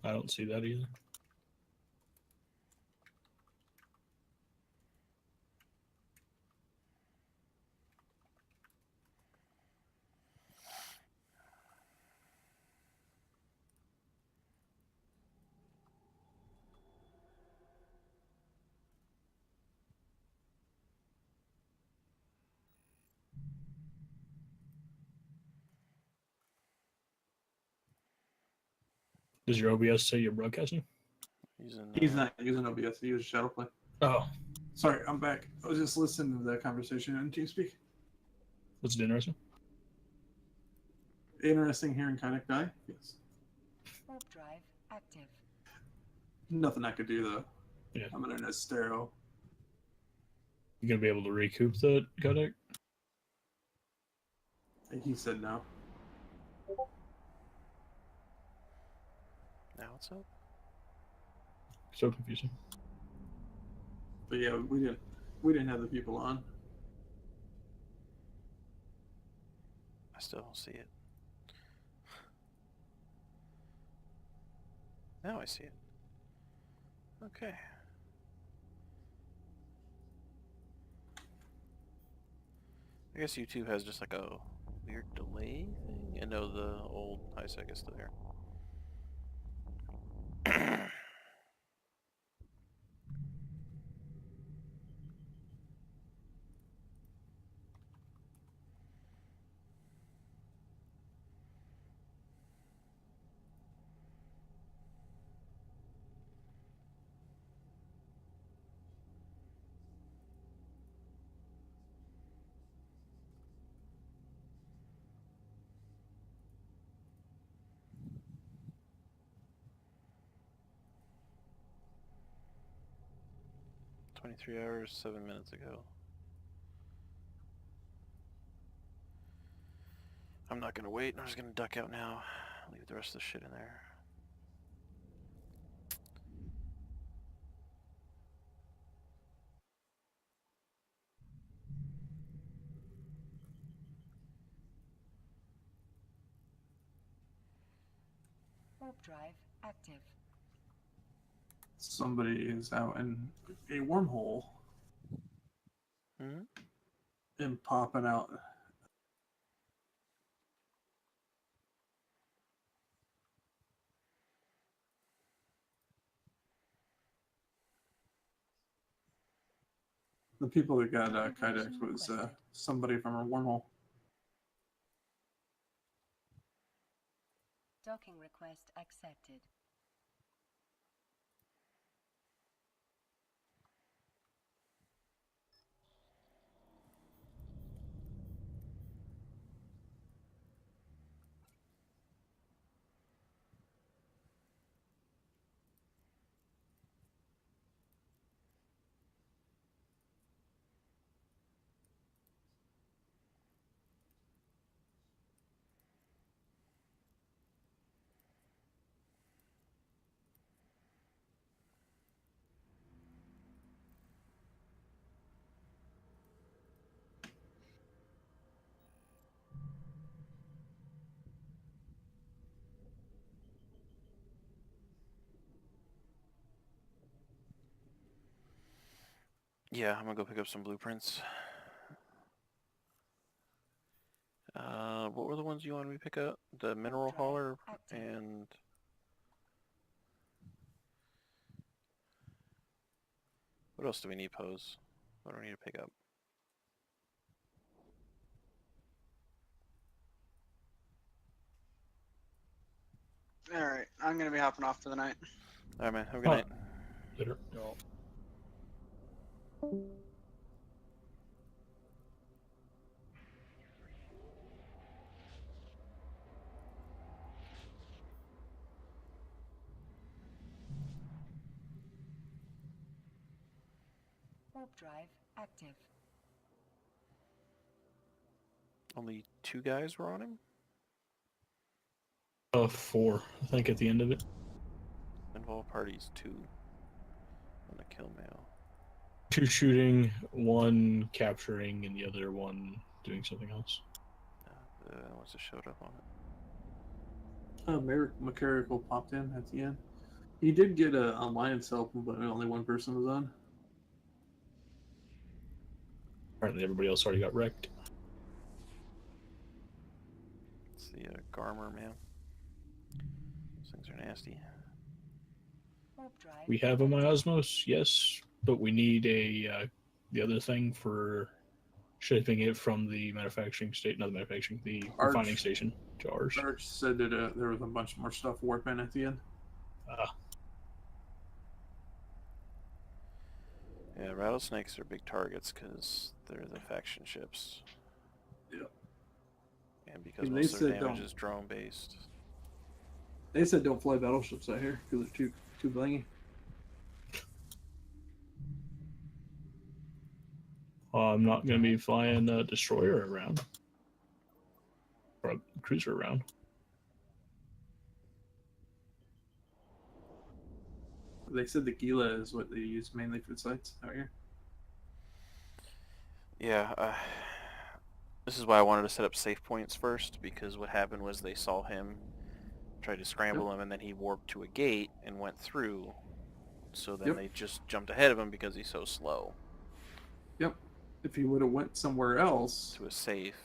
I don't see that either. Does your OBS say you're broadcasting? He's not using OBS. He uses Shadowplay. Oh. Sorry, I'm back. I was just listening to the conversation on TeamSpeak. Was it interesting? Interesting hearing Kinect die? Yes. Warp drive active. Nothing I could do, though. Yeah. I'm in a stereo. You gonna be able to recoup the codec? He said no. Now what's up? So confusing. But yeah, we didn't have the people on. I still don't see it. Now I see it. Okay. I guess YouTube has just like a weird delay thing. And no, the old HiSec is still here. 23 hours, 7 minutes ago. I'm not gonna wait, I'm just gonna duck out now. Leave the rest of the shit in there. Warp drive active. Somebody is out in a wormhole Hmm? and popping out. The people that got Kydex was somebody from a wormhole. Docking request accepted. Yeah, I'm gonna go pick up some blueprints. What were the ones you wanted me to pick up? The mineral hauler and... What else do we need, Pose? What do we need to pick up? Alright, I'm gonna be hopping off for the night. Alright, man. Have a good night. Later. Warp drive active. Only 2 guys were on him? 4, I think, at the end of it. Involved parties 2 on the kill mail. 2 shooting, 1 capturing, and the other 1 doing something else. The ones that showed up on it. Mechanical popped in at the end. He did get a alliance help, but only one person was on. Apparently everybody else already got wrecked. It's the Garmer, man. Those things are nasty. Warp drive. We have a Miasmos, yes, but we need a the other thing for shipping it from the manufacturing state, not the manufacturing, the refining Arch. station to ours. Arch said that there was a bunch more stuff warping at the end. Yeah, rattlesnakes are big targets because they're the faction ships. Yep. And because They most of their said damage don't. is drone based. They said don't fly battleships out here because they're too blingy. I'm not going to be flying a destroyer around. Or a cruiser around. They said the Gila is what they use mainly for sites out here. Yeah, this is why I wanted to set up safe points first, because what happened was they saw him, tried to scramble him, and then he warped to a gate and went through. So then they just jumped ahead of him because he's so slow. Yep. If he would have went somewhere else To a safe.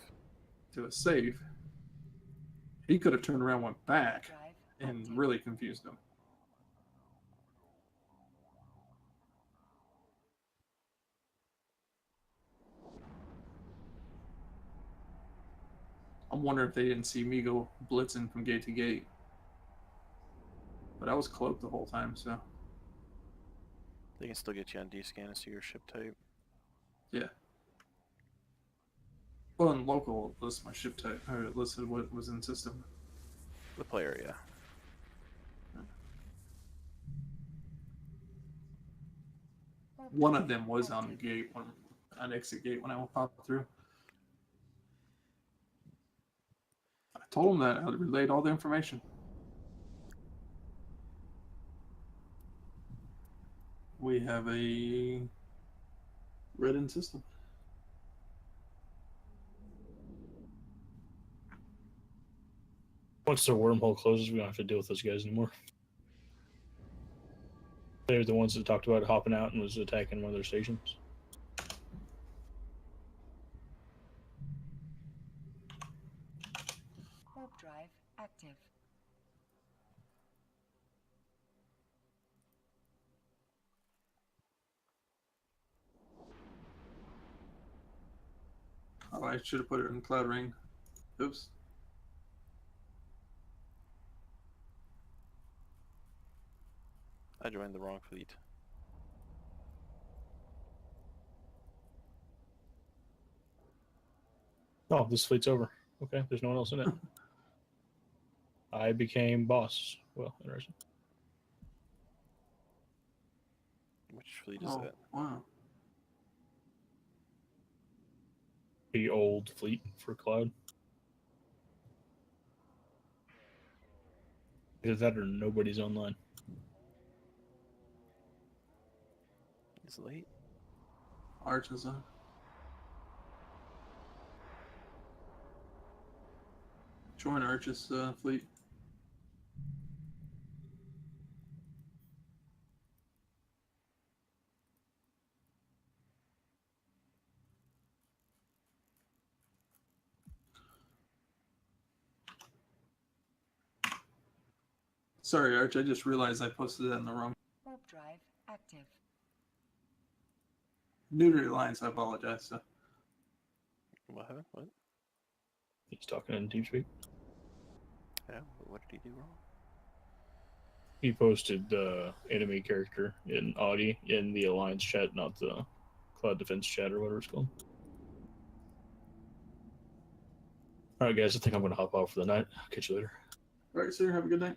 He could have turned around, and went back, Drive and active. really confused them. I'm wondering if they didn't see me go blitzing from gate to gate. But I was cloaked the whole time, so They can still get you on D-scan and see your ship type. yeah. Well, in local, it lists my ship type, or it listed what was in system. The player, yeah. Warp One drive of them was on the active. gate, on exit gate when I popped through. I told him that I relayed all the information. We have a red in system. Once the wormhole closes, we don't have to deal with those guys anymore. They're the ones that talked about hopping out and was attacking one of their stations. Warp drive active. Oh, I should have put it in Cloud Ring. Oops. I joined the wrong fleet. Oh, this fleet's over. Okay, there's no one else in it. I became boss. Well, interesting. Which fleet is Oh, that? wow. The old fleet for Cloud. Either that or nobody's online. He's late. Arch is on. Join Arch's fleet. Sorry, Arch, I just realized I posted that in the wrong. Warp drive active. New to the alliance, I apologize. So. What happened? What? He's talking in TeamSpeak. Yeah, what did he do wrong? He posted the enemy character in Audi in the Alliance chat, not the Cloud Defense chat or whatever it's called. All right, guys, I think I'm going to hop off for the night. Catch you later. All right, sir. Have a good night.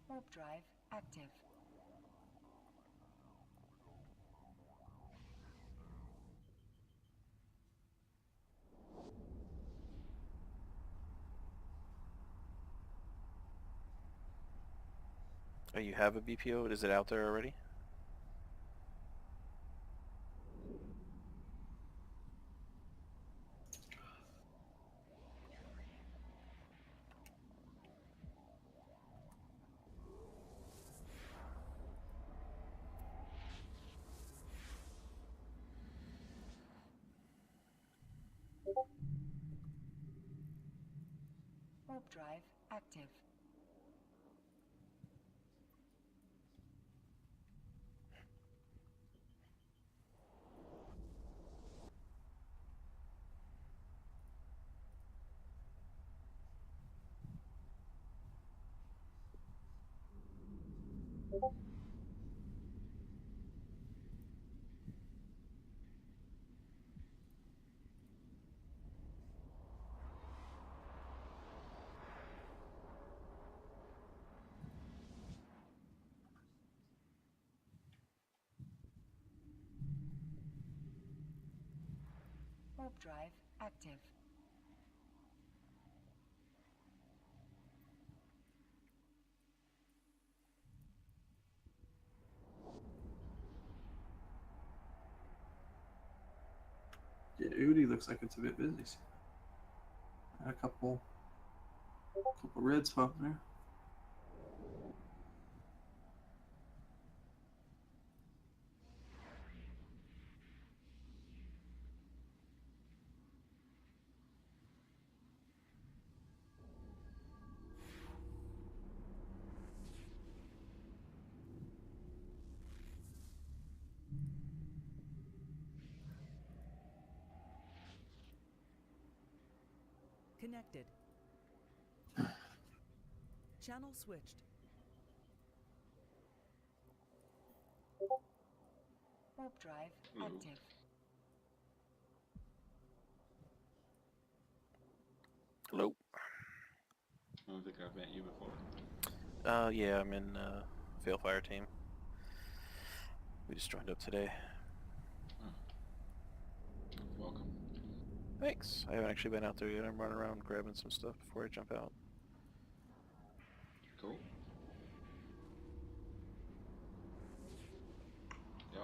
Warp drive active. Oh, you have a BPO? Is it out there already? Warp drive active. Warp drive active. Yeah, Udi looks like it's a bit busy. Had a couple reds popping there. Connected. Channel switched. Warp drive Hello. active. Hello. I don't think I've met you before. Yeah, I'm in Failfire team. We just joined up today. Welcome. Thanks. I haven't actually been out there yet. I'm running around grabbing some stuff before I jump out. Cool. Yep.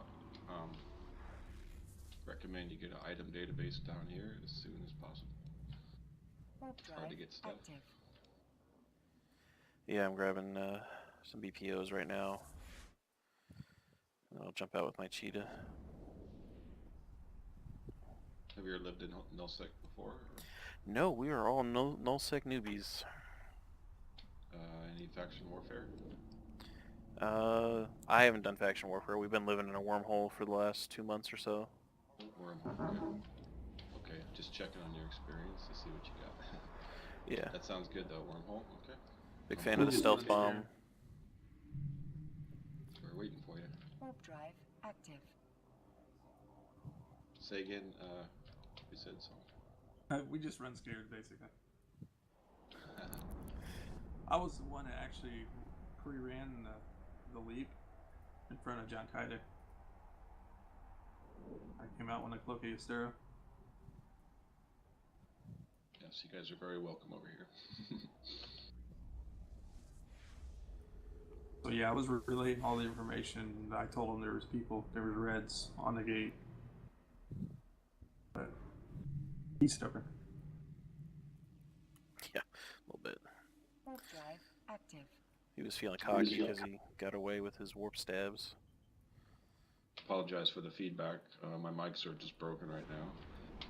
Recommend you get an item database down here as soon as possible. Warp It's hard to drive get stuff. active. Yeah, I'm grabbing some BPOs right now. And I'll jump out with my cheetah. Have you ever lived in nullsec before? Or, No, we are all nullsec newbies. any faction warfare? I haven't done faction warfare. We've been living in a wormhole for the last 2 months or so. Wormhole. Okay, just checking on your experience to see what you got. Yeah, That sounds good though, wormhole. Okay. big fan of the Just stealth running bomb. here. We're waiting for you. Warp drive active. Say again, you said something. We just run scared, basically. I was the one that actually pre-ran the leap in front of John Kaide. I came out when I cloaked Estero. Yes, you guys are very welcome over here. So yeah, I was relaying all the information. I told them there was reds on the gate. But he's stubborn. Yeah, a little bit. Warp drive active. He was feeling cocky because he got away with his warp stabs. Apologize for the feedback. My mics are just broken right now.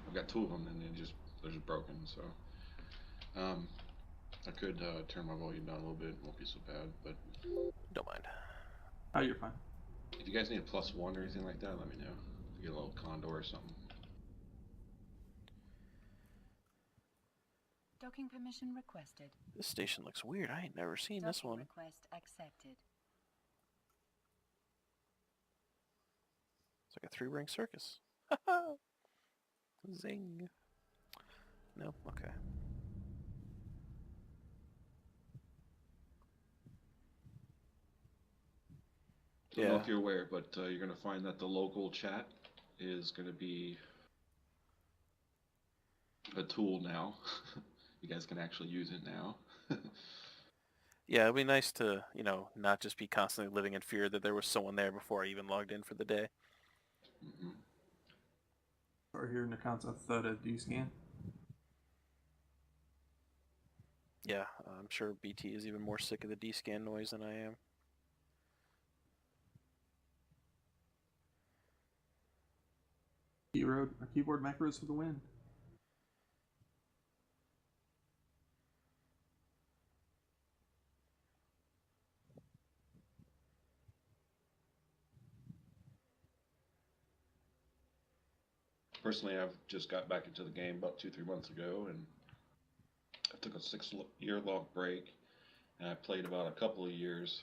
I've got two of them and they're just broken. So I could turn my volume down a little bit. It won't be so bad. But Don't mind. Oh, you're fine. if you guys need a +1 or anything like that, let me know. Get a little condor or something. Docking permission requested. This station looks weird. I ain't never seen this Docking one. request accepted. It's like a 3-ring circus. Zing. No? Okay. I don't know if you're aware, but you're going to find that the local chat is going to be a tool now. You guys can actually use it now. Yeah, it'd be nice to, not just be constantly living in fear that there was someone there before I even logged in for the day. Mm-hmm. Or hearing accounts of Theta D-scan. Yeah, I'm sure BT is even more sick of the D-scan noise than I am. Keyboard macros for the win. personally, I've just got back into the game about 2-3 months ago, and I took a 6-year-long break, and I played about a couple of years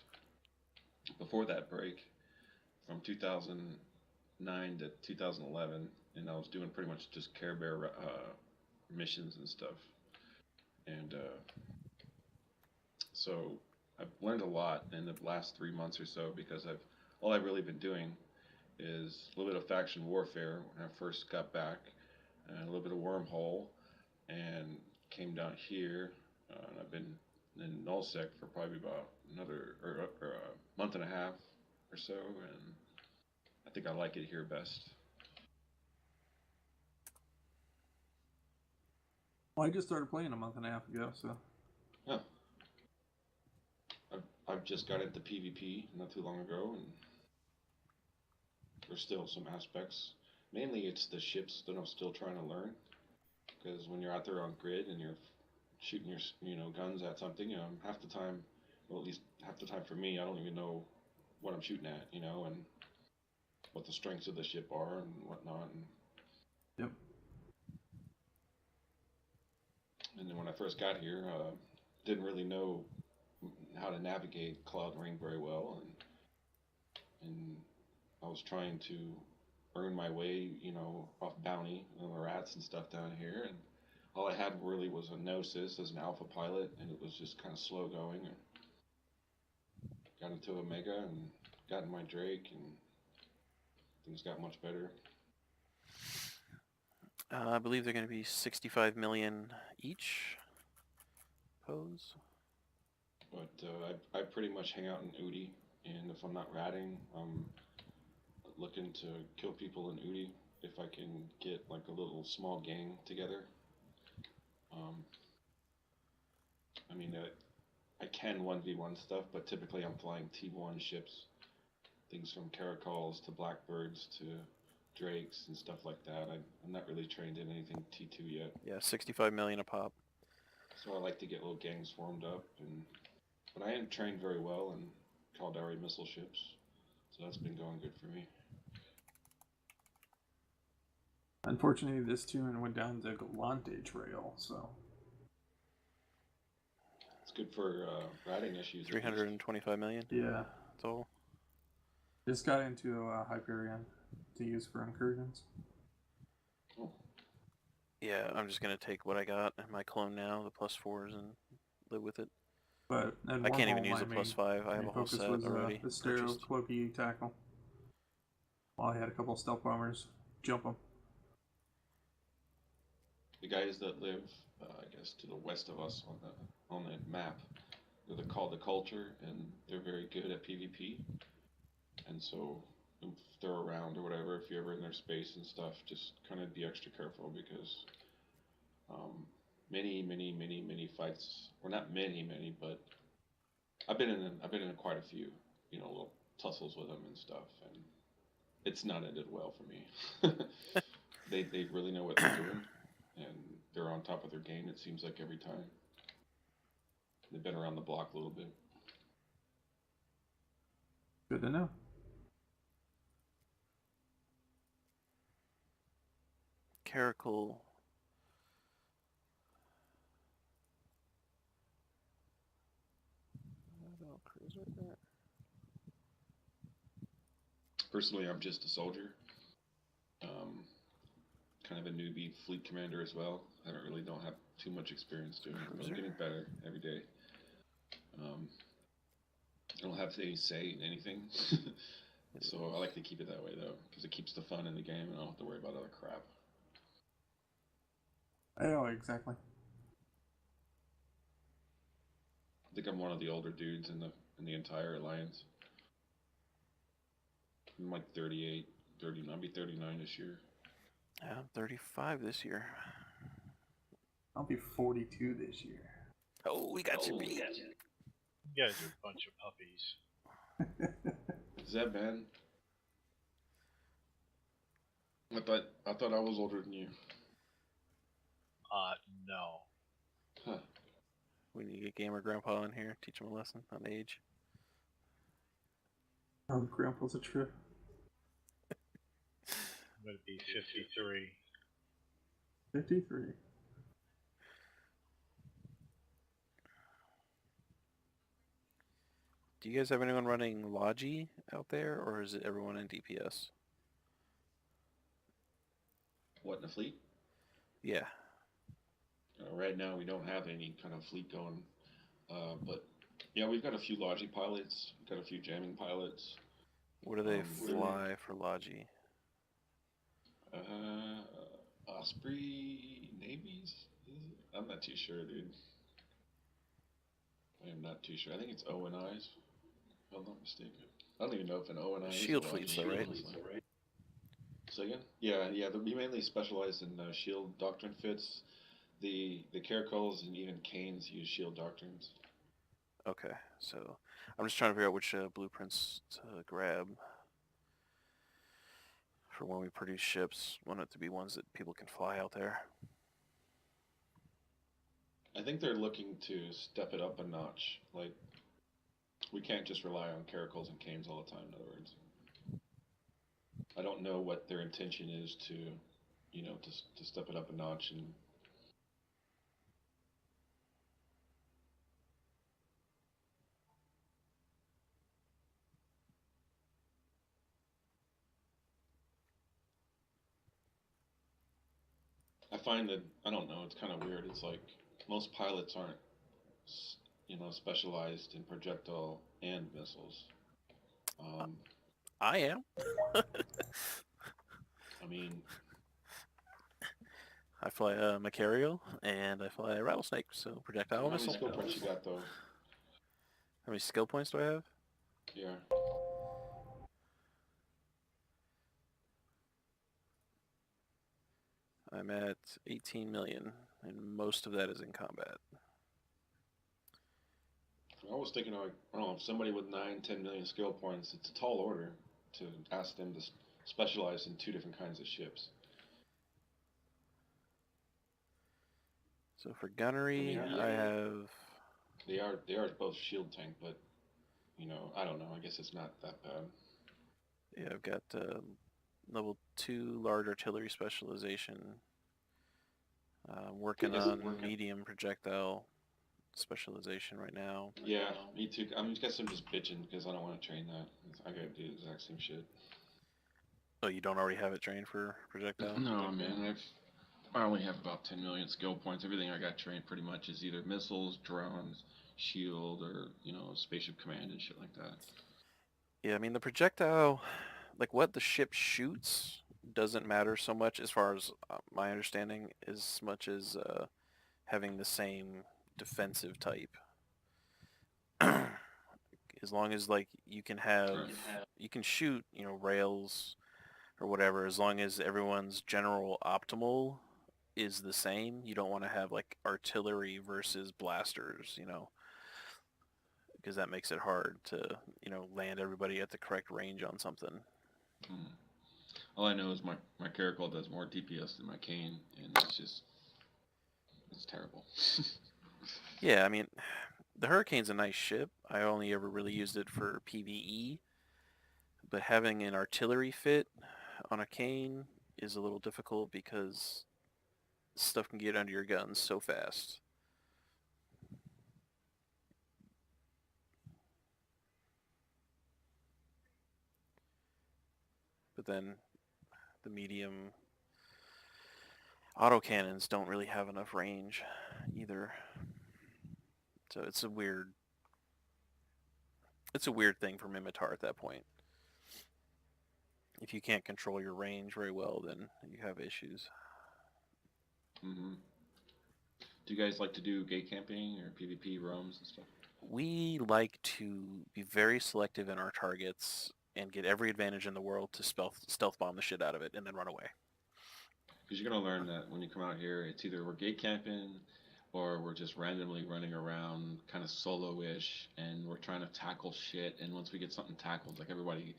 before that break, from 2009 to 2011, and I was doing pretty much just Care Bear missions and stuff. And so I've learned a lot in the last 3 months or so, because all I've really been doing is a little bit of faction warfare when I first got back, and a little bit of wormhole, and came down here. And I've been in nullsec for probably about another or a month and a half or so, and I think I like it here best. Well, I just started playing a month and a half ago, so. Yeah. I've just got into PvP not too long ago, and there's still some aspects. Mainly it's the ships that I'm still trying to learn, because when you're out there on grid and you're shooting your guns at something, half the time, well, at least half the time for me, I don't even know what I'm shooting at, and what the strengths of the ship are and whatnot. Yep. And then when I first got here, didn't really know how to navigate Cloud Ring very well, and I was trying to earn my way, off bounty and the rats and stuff down here, and all I had really was a Gnosis as an alpha pilot, and it was just kind of slow going. And got into Omega and got in my Drake, and things got much better. I believe they're going to be 65 million each. Pose. But I pretty much hang out in Udi, and if I'm not ratting, I'm looking to kill people in Udi if I can get like a little small gang together. I mean, I can 1v1 stuff, but typically I'm flying T1 ships, things from Caracols to Blackbirds to Drakes and stuff like that. I'm not really trained in anything T2 yet. Yeah, 65 million a pop. So I like to get little gangs formed up, but I am trained very well in Caldari missile ships, so that's been going good for me. Unfortunately, this tune went down the Galante Trail, so. It's good for ratting issues. 325 million Yeah. total. Just got into Hyperion to use for incursions. Oh. Yeah, I'm just going to take what I got in my clone now, the +4s, and live with it. But I can't even use a +5. I have a whole set already. The Stereo purchased. Cloaky Tackle. Well, I had a couple of stealth bombers. Jump them. The guys that live, I guess, to the west of us on the map, they're called the Culture, and they're very good at PvP. And so if they're around or whatever, if you're ever in their space and stuff, just kind of be extra careful, because many fights, or not many, but I've been in quite a few, little tussles with them and stuff, and it's not ended well for me. They really know what they're doing, and they're on top of their game, it seems like, every time. They've been around the block a little bit. Good to know. Caracol. Personally, I'm just a soldier. Kind of a newbie fleet commander as well. I don't have too much experience doing it, but I'm getting better every day. I don't have any say in anything, so I like to keep it that way, though, because it keeps the fun in the game, and I don't have to worry about other crap. I know, exactly. I think I'm one of the older dudes in the entire alliance. I'm like 38, 30. I'll be 39 this year. Yeah, I'm 35 this year. I'll be 42 this year. Oh, we got you beat. You guys are a bunch of puppies. Is that bad? I thought I was older than you. No. Huh. We need to get Gamer Grandpa in here, teach him a lesson on age. Oh, Grandpa's a trip. I'm going to be 53 53. Do you guys have anyone running Logi out there, or is it everyone in DPS? What, in the fleet? Yeah. Right now we don't have any kind of fleet going, but yeah, we've got a few Logi pilots, we've got a few jamming pilots. What do they Really? fly for Logi? Osprey Navies? I'm not too sure, dude. I am not too sure. I think it's ONIs, if I'm not mistaken. I don't even know if an ONI is a Shield Logi. fleets, though, right? So again, yeah, we mainly specialize in shield doctrine fits. The Caracals and even Canes use shield doctrines. Okay, so I'm just trying to figure out which blueprints to grab for when we produce ships. Want it to be ones that people can fly out there. I think they're looking to step it up a notch. Like, we can't just rely on Caracals and Canes all the time, in other words. I don't know what their intention is to, to step it up a notch. And I find that, I don't know, it's kind of weird. It's like most pilots aren't, specialized in projectile and missiles. I am. I mean, I fly a Macario and I fly a Rattlesnake, so projectile how many missile. skill points you got, though? How many skill points do I have? Yeah. I'm at 18 million, and most of that is in combat. I was thinking, like, I don't know, if somebody with 9, 10 million skill points, it's a tall order to ask them to specialize in 2 different kinds of ships. So for gunnery, I mean, I have... They are both shield tank, but, I don't know. I guess it's not that bad. Yeah, I've got level 2 large artillery specialization. Working on medium projectile specialization right now. Yeah, me too. I guess I'm just bitching because I don't want to train that. I gotta do the exact same shit. Oh, you don't already have it trained for projectile? No, man. I only have about 10 million skill points. Everything I got trained pretty much is either missiles, drones, shield, or, spaceship command and shit like that. Yeah, I mean, the projectile, like what the ship shoots doesn't matter so much as far as my understanding, as much as having the same defensive type. As long as, like, you can shoot, rails or whatever, as long as everyone's general optimal is the same. You don't want to have, like, artillery versus blasters, because that makes it hard to, land everybody at the correct range on something. All I know is my Caracal does more DPS than my Cane, and it's terrible. Yeah, I mean, the Hurricane's a nice ship. I only ever really used it for PvE, but having an artillery fit on a Cane is a little difficult because stuff can get under your guns so fast. But then the medium autocannons don't really have enough range either. So it's a weird thing for Mimitar at that point. If you can't control your range very well, then you have issues. Mm-hmm. Do you guys like to do gate camping or PvP roams and stuff? We like to be very selective in our targets and get every advantage in the world to stealth bomb the shit out of it and then run away. Because you're going to learn that when you come out here, it's either we're gate camping or we're just randomly running around kind of solo-ish and we're trying to tackle shit. And once we get something tackled, like everybody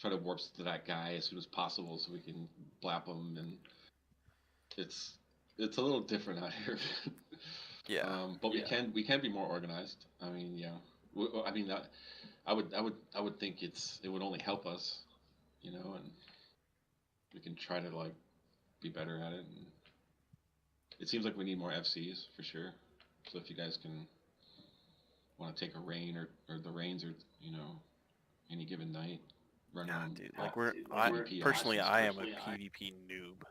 try to warp to that guy as soon as possible so we can blap him. And it's a little different out here. Yeah. But we can be more organized. I mean, yeah. I mean, I would think it would only help us, and we can try to, like, be better at it. And It seems like we need more FCs for sure. So if you guys can want to take a rain or the rains or any given night, run God, on. dude, PvP personally, options I am first. a PvP noob.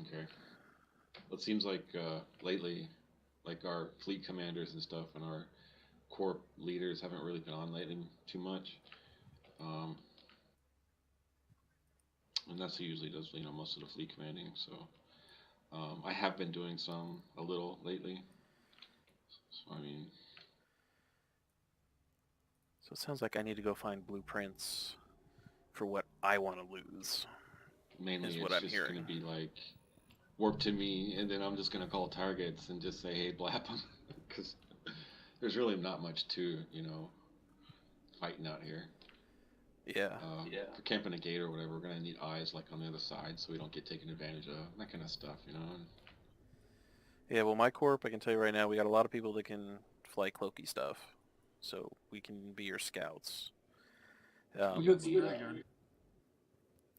Okay. Well, it seems like lately, like our fleet commanders and stuff and our corps leaders haven't really been on lately too much. And that's who usually does most of the fleet commanding. So I have been doing a little lately. So I mean, So it sounds like I need to go find blueprints for what I want to lose. mainly Is it's what I'm just hearing. gonna be like warp to me, and then I'm just gonna call targets and just say, hey, blap them, because there's really not much to fighting out here. Yeah. For camping a gate or whatever, we're gonna need eyes like on the other side so we don't get taken advantage of, that kind of stuff, Yeah, well, my corp, I can tell you right now, we got a lot of people that can fly cloaky stuff, so we can be your scouts. We got security guard.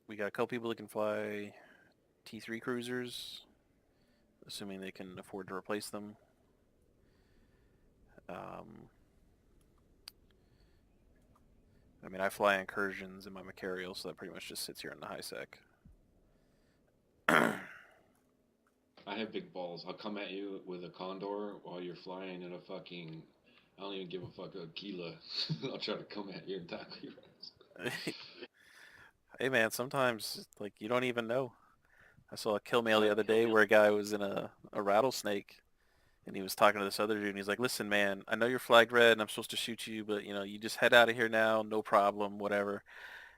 We got a couple people that can fly T3 cruisers, assuming they can afford to replace them. I mean, I fly incursions in my Macarial, so that pretty much just sits here in the high sec. I have big balls. I'll come at you with a Condor while you're flying in a fucking, I don't even give a fuck, a Gila. I'll try to come at you and tackle your ass. Hey man, sometimes like you don't even know. I saw a kill mail the other day where a guy was in a rattlesnake and he was talking to this other dude and he's like, listen man, I know you're flagged red and I'm supposed to shoot you, but you just head out of here now, no problem, whatever.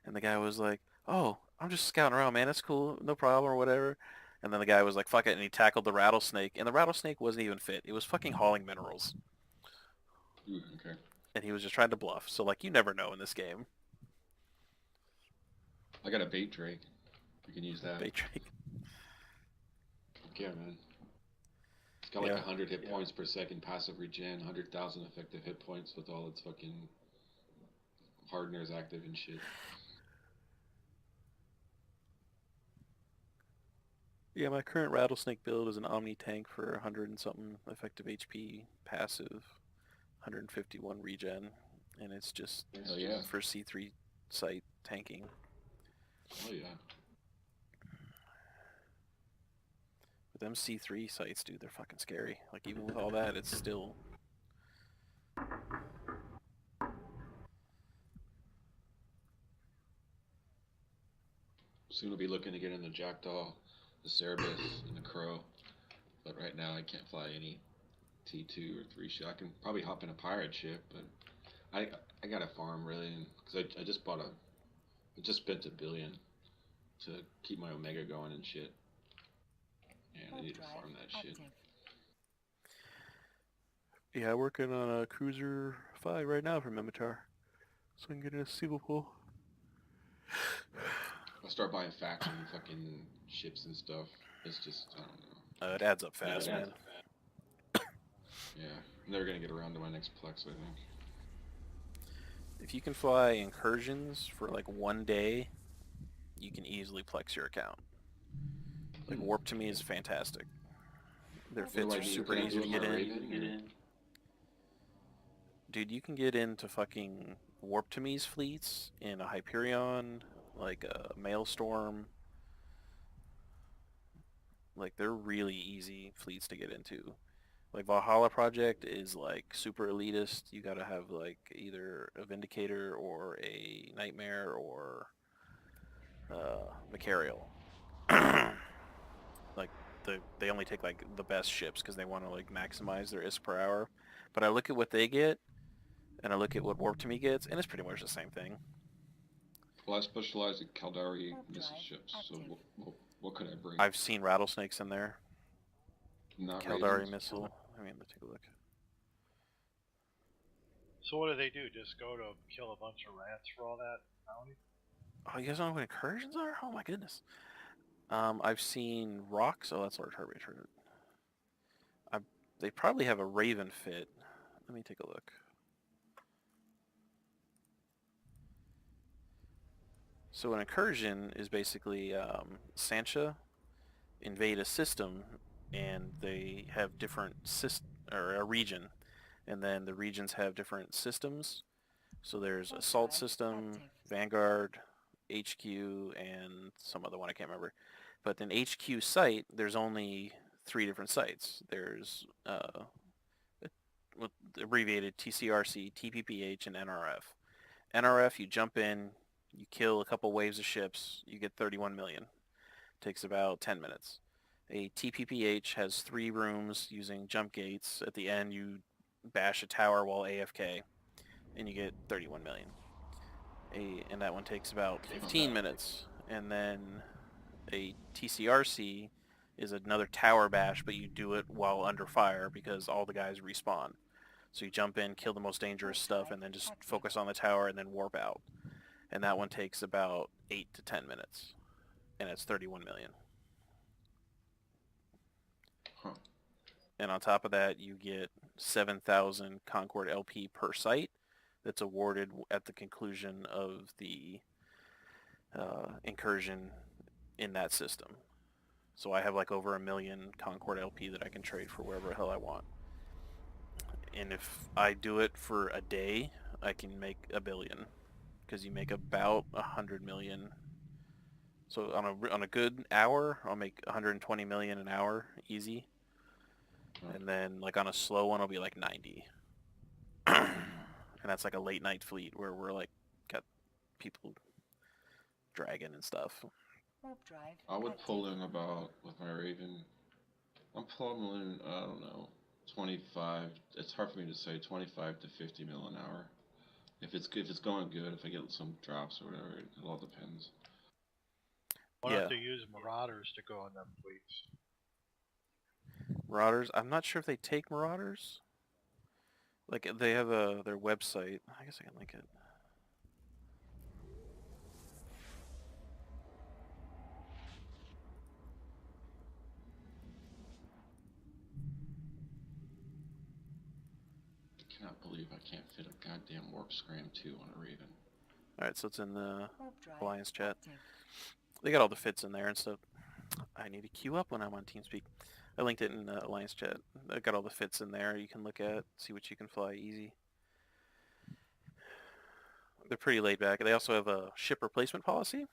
And the guy was like, oh, I'm just scouting around, man, that's cool, no problem or whatever. And then the guy was like, fuck it, and he tackled the rattlesnake, and the rattlesnake wasn't even fit. It was fucking hauling minerals. Okay. And he was just trying to bluff. So like, you never know in this game. I got a bait drake. You can use that. Bait drake. Yeah, man. It's got like 100 hit points per second passive regen, 100,000 effective hit points with all its fucking hardeners active and shit. Yeah, my current rattlesnake build is an Omni tank for 100 and something effective HP, passive, 151 regen, and it's just for C3 site tanking. Oh yeah. But them C3 sites, dude, they're fucking scary. Like even with all that, it's still... Soon we'll be looking to get in the Jackdaw, the Cerebus, and the Crow. But right now I can't fly any T2 or 3 ship. I can probably hop in a pirate ship, but I got to farm really, because I just bought I just spent $1 billion to keep my Omega going and shit. And I need to farm that shit. Yeah, working on a Cruiser 5 right now for Mimitar, so I can get in a single pool. I'll start buying faction fucking ships and stuff. It's just, I don't know. It adds up fast, man. Yeah, I'm never gonna get around to my next Plex, I think. If you can fly incursions for like 1 day, you can easily Plex your account. Like Warp to me is fantastic. Their fits are super easy to get in. Dude, you can get into fucking Warp to me's fleets in a Hyperion, like a Maelstrom. Like they're really easy fleets to get into. Like Valhalla Project is like super elitist. You gotta have like either a Vindicator or a Nightmare or Macarial. Like they only take like the best ships because they want to like maximize their ISK per hour. But I look at what they get, and I look at what Warp to me gets, and it's pretty much the same thing. Well, I specialize in Caldari missile ships, so what could I bring? I've seen rattlesnakes in there. Not Caldari Ravens. missile. I mean, let's take a look. So what do they do? Just go to kill a bunch of rats for all that bounty? Oh, you guys don't know what incursions are? Oh my goodness. I've seen rocks. Oh, that's Lord Herbie. They probably have a Raven fit. Let me take a look. So an incursion is basically Sancha invade a system and they have different or a region, and then the regions have different systems. So there's Assault System, Vanguard, HQ, and some other one I can't remember. But in HQ site, there's only 3 different sites. There's abbreviated TCRC, TPPH, and NRF. NRF, you jump in, you kill a couple waves of ships, you get 31 million. Takes about 10 minutes. A TPPH has 3 rooms using jump gates. At the end, you bash a tower while AFK, and you get 31 million. And that one takes about 15 minutes. And then a TCRC is another tower bash, but you do it while under fire because all the guys respawn. So you jump in, kill the most dangerous stuff, and then just focus on the tower and then warp out. And that one takes about 8 to 10 minutes. And it's 31 million. Huh. And on top of that, you get 7,000 Concord LP per site that's awarded at the conclusion of the incursion in that system. So I have like over 1 million Concord LP that I can trade for wherever the hell I want. And if I do it for a day, I can make $1 billion, because you make about 100 million. So on a good hour, I'll make 120 million an hour easy. And then like on a slow one, I'll be like 90. And that's like a late night fleet where we're like got people dragging and stuff. I would pull in about, with my Raven, I'm pulling in, I don't know, 25, it's hard for me to say, 25 to 50 mil an hour. If it's going good, if I get some drops or whatever, it all depends. Why don't they use Marauders to go on them fleets? Marauders, I'm not sure if they take Marauders. Like they have their website. I guess I can link it. I cannot believe I can't fit a goddamn Warp Scram 2 on a Raven. Alright, so it's in the Alliance chat. They got all the fits in there and stuff. I need to queue up when I'm on TeamSpeak. I linked it in the Alliance chat. I got all the fits in there you can look at, see what you can fly easy. They're pretty laid back. They also have a ship replacement policy.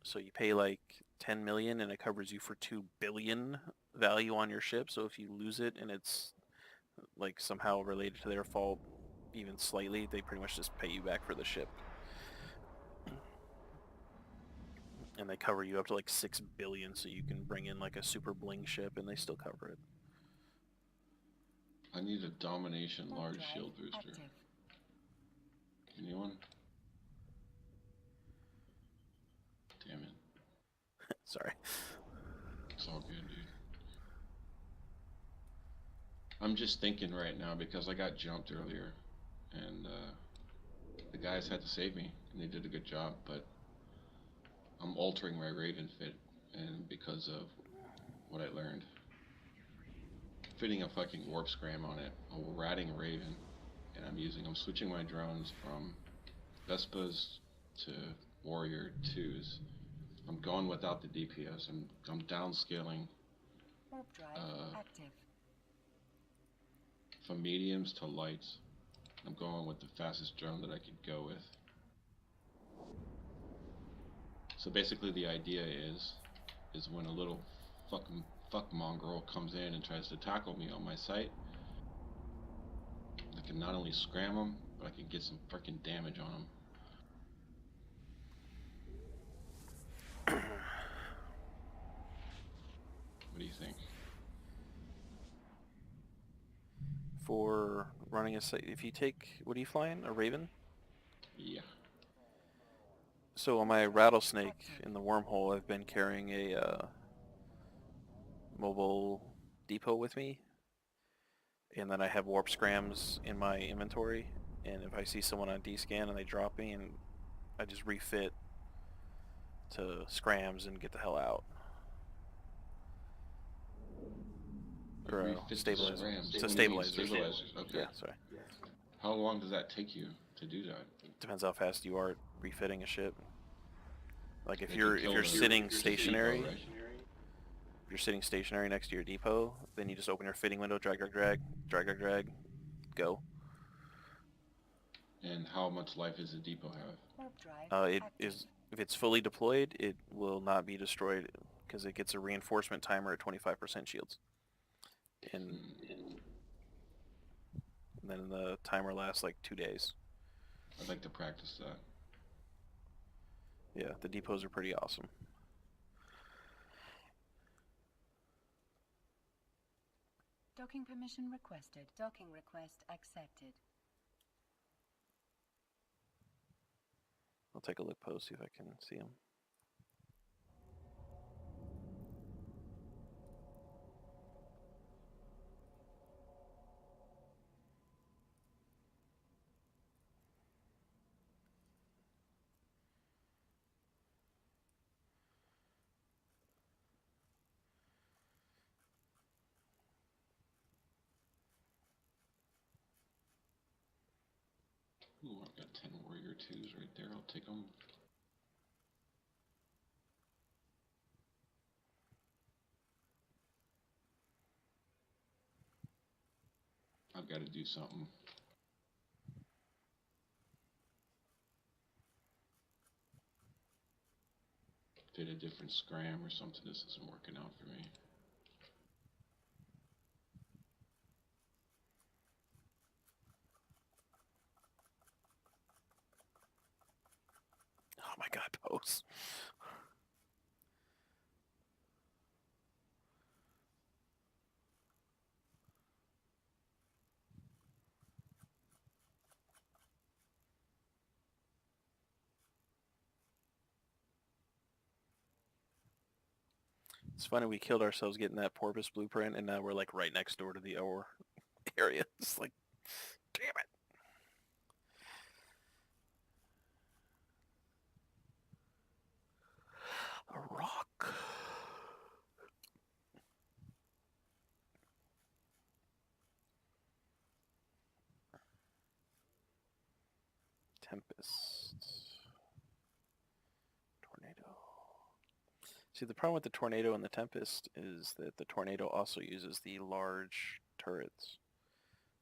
So you pay like 10 million and it covers you for 2 billion value on your ship. So if you lose it and it's like somehow related to their fault, even slightly, they pretty much just pay you back for the ship. And they cover you up to like 6 billion, so you can bring in like a super bling ship and they still cover it. I need a Domination large shield booster. Anyone? Damn it. Sorry. It's all good, dude. I'm just thinking right now because I got jumped earlier, and the guys had to save me, and they did a good job, but I'm altering my Raven fit, and because of what I learned. Fitting a fucking Warp Scram on it, a ratting Raven, and I'm switching my drones from Vespas to Warrior 2s. I'm going without the DPS, I'm downscaling from mediums to lights. I'm going with the fastest drone that I could go with. So basically the idea is when a little fuck mongrel comes in and tries to tackle me on my site, I can not only scram him, but I can get some freaking damage on him. What do you think? For running a site, if you take, what are you flying? A Raven? Yeah. So on my Rattlesnake in the wormhole, I've been carrying a mobile depot with me, and then I have warp scrams in my inventory, and if I see someone on D-scan and they drop me, and I just refit to scrams and get the hell out. Or stabilizer. To stabilizers. Okay. Yeah, sorry. How long does that take you to do that? Depends how fast you are at refitting a ship. Like if you're sitting stationary, If you're sitting stationary next to your depot, then you just open your fitting window, drag, drag, drag, drag, drag, drag, go. And how much life does the depot have? Warp drive It active. is, if it's fully deployed, it will not be destroyed because it gets a reinforcement timer at 25% shields. And then the timer lasts like 2 days. I'd like to practice that. Yeah, the depots are pretty awesome. Docking permission requested. Docking request accepted. I'll take a look post, see if I can see them. Ooh, I've got 10 Warrior 2s right there. I'll take them. I've got to do something. Fit a different scram or something. This isn't working out for me. Oh my god, post. It's funny, we killed ourselves getting that porpoise blueprint, and now we're like right next door to the ore area. It's like, damn it. A rock. Tempest. Tornado. See, the problem with the tornado and the tempest is that the tornado also uses the large turrets,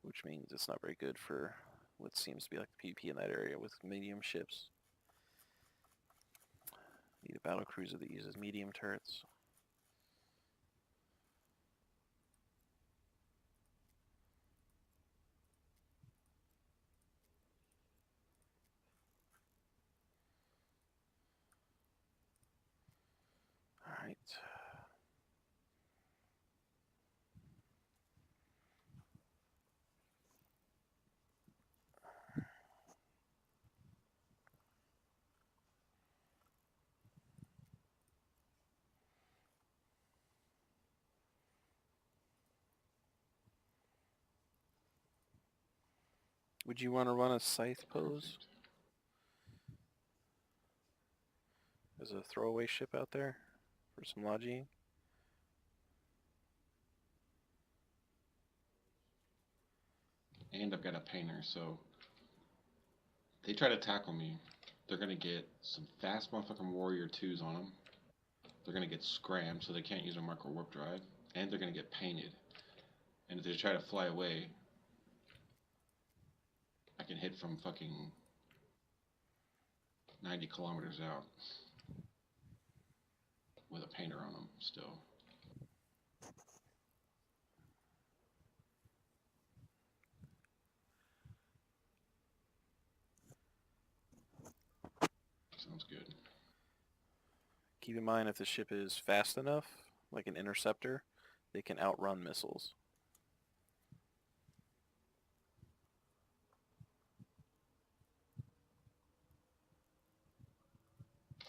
which means it's not very good for what seems to be like the PvP in that area with medium ships. Need a battle cruiser that uses medium turrets. Alright. Would you want to run a scythe pose Perfect. as a throwaway ship out there for some lodging? And I've got a painter, so if they try to tackle me, they're going to get some fast motherfucking Warrior 2s on them. They're going to get scrammed, so they can't use a micro warp drive. And they're going to get painted. And if they try to fly away, I can hit from fucking 90 kilometers out with a painter on them still. Sounds good. Keep in mind, if the ship is fast enough, like an interceptor, they can outrun missiles.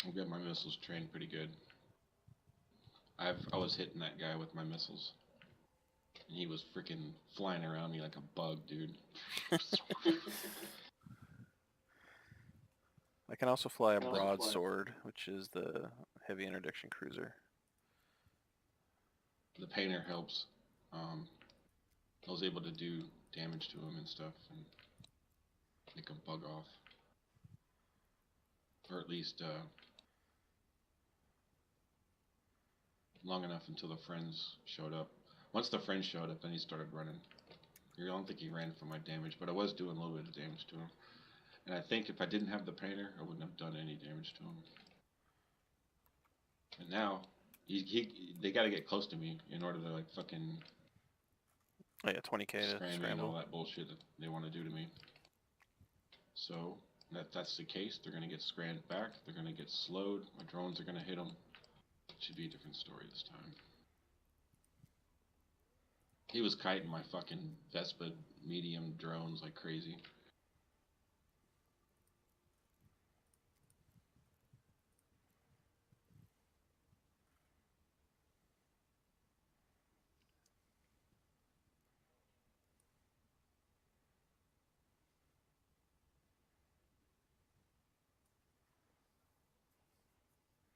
I've got my missiles trained pretty good. I was hitting that guy with my missiles. And he was freaking flying around me like a bug, dude. I can also fly a broadsword, which is the heavy interdiction cruiser. The painter helps. I was able to do damage to him and stuff and make him bug off. Or at least long enough until the friends showed up. Once the friends showed up, then he started running. I don't think he ran for my damage, but I was doing a little bit of damage to him. And I think if I didn't have the painter, I wouldn't have done any damage to him. And now, they gotta get close to me in order to, like, fucking... Oh yeah, 20k to scram me and scramble. all that bullshit that they want to do to me. So, if that's the case, they're gonna get scrammed back, they're gonna get slowed, my drones are gonna hit them. It should be a different story this time. He was kiting my fucking Vespa medium drones like crazy.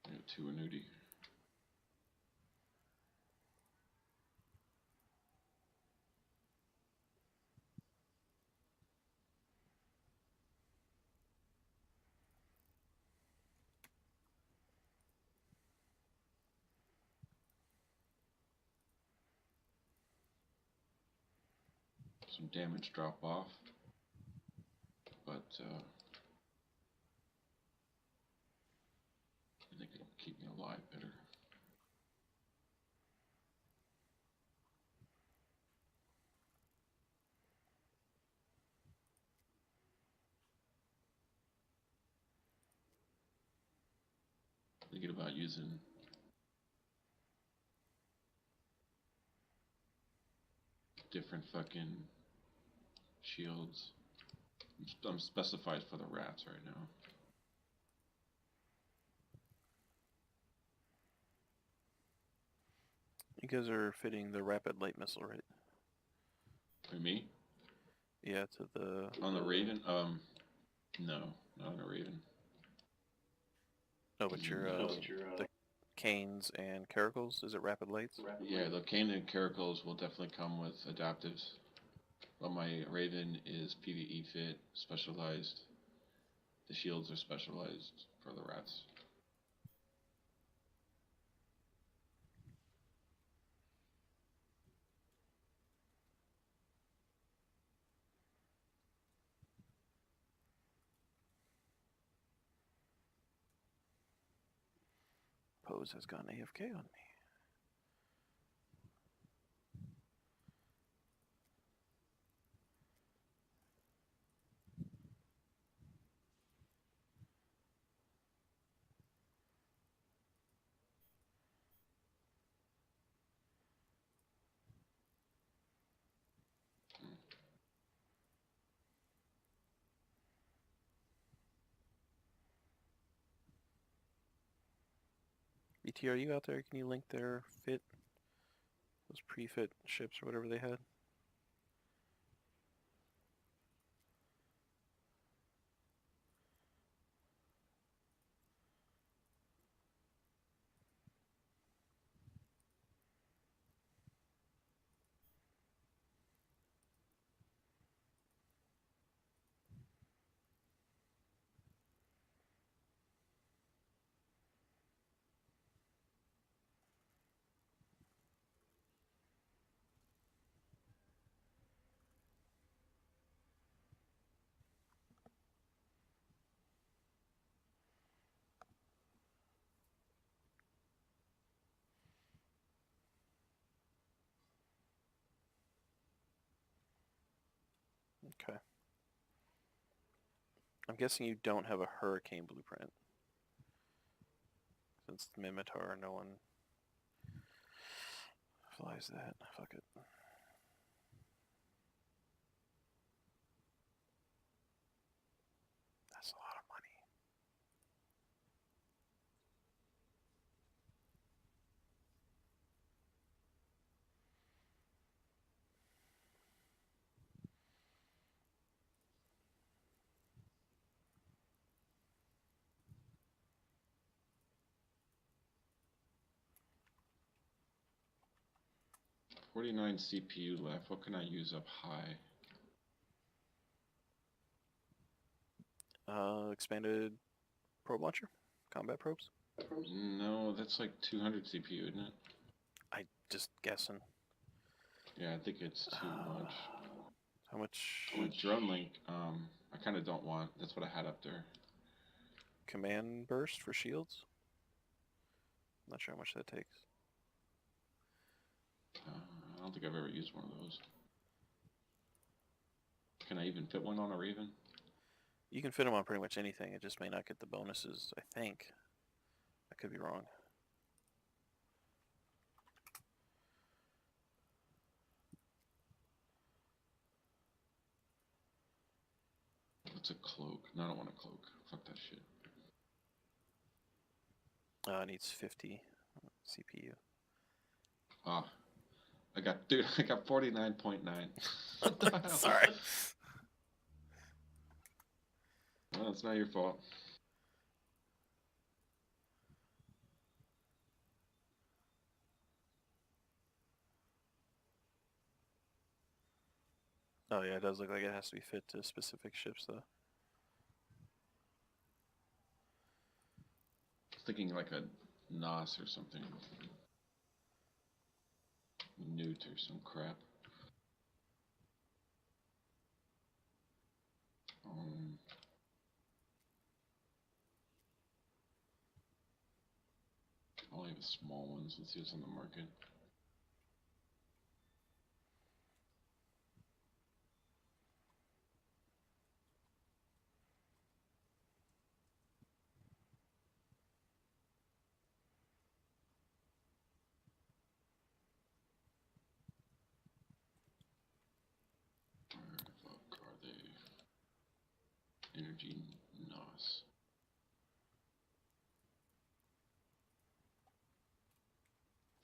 I got 2 annuity. Some damage drop off, but I think it'll keep me alive better. Thinking about using different fucking shields. I'm specified for the rats right now. You guys are fitting the rapid light missile, right? For me? Yeah, to the... On the Raven? No, not on the Raven. No, but your the canes and caracals, is it rapid lights? Yeah, the cane and caracals will definitely come with adaptives. But my Raven is PvE fit, specialized. The shields are specialized for the rats. Pose has gone AFK on me. BT, are you out there? Can you link their fit? Those pre-fit ships or whatever they had? Okay. I'm guessing you don't have a hurricane blueprint. Since the Mimitar, no one flies that. Fuck it. That's a lot of money. .49 CPU left. What can I use up high? Expanded probe launcher? Combat probes? No, that's like 200 CPU, isn't it? just guessing. Yeah, I think it's too much. How much With drone link, I kind of don't want. That's what I had up there. command burst for shields? Not sure how much that takes. I don't think I've ever used one of those. Can I even fit one on a Raven? You can fit them on pretty much anything. It just may not get the bonuses, I think. I could be wrong. What's a cloak? No, I don't want a cloak. Fuck that shit. It needs 50 CPU. Ah, dude, I got 49.9. What the hell? Sorry. Well, it's not your fault. Oh yeah, it does look like it has to be fit to specific ships though. I was thinking like a NOS or something. Newt or some crap. I only have the small ones. Let's see what's on the market. Where the fuck are they? Energy NOS.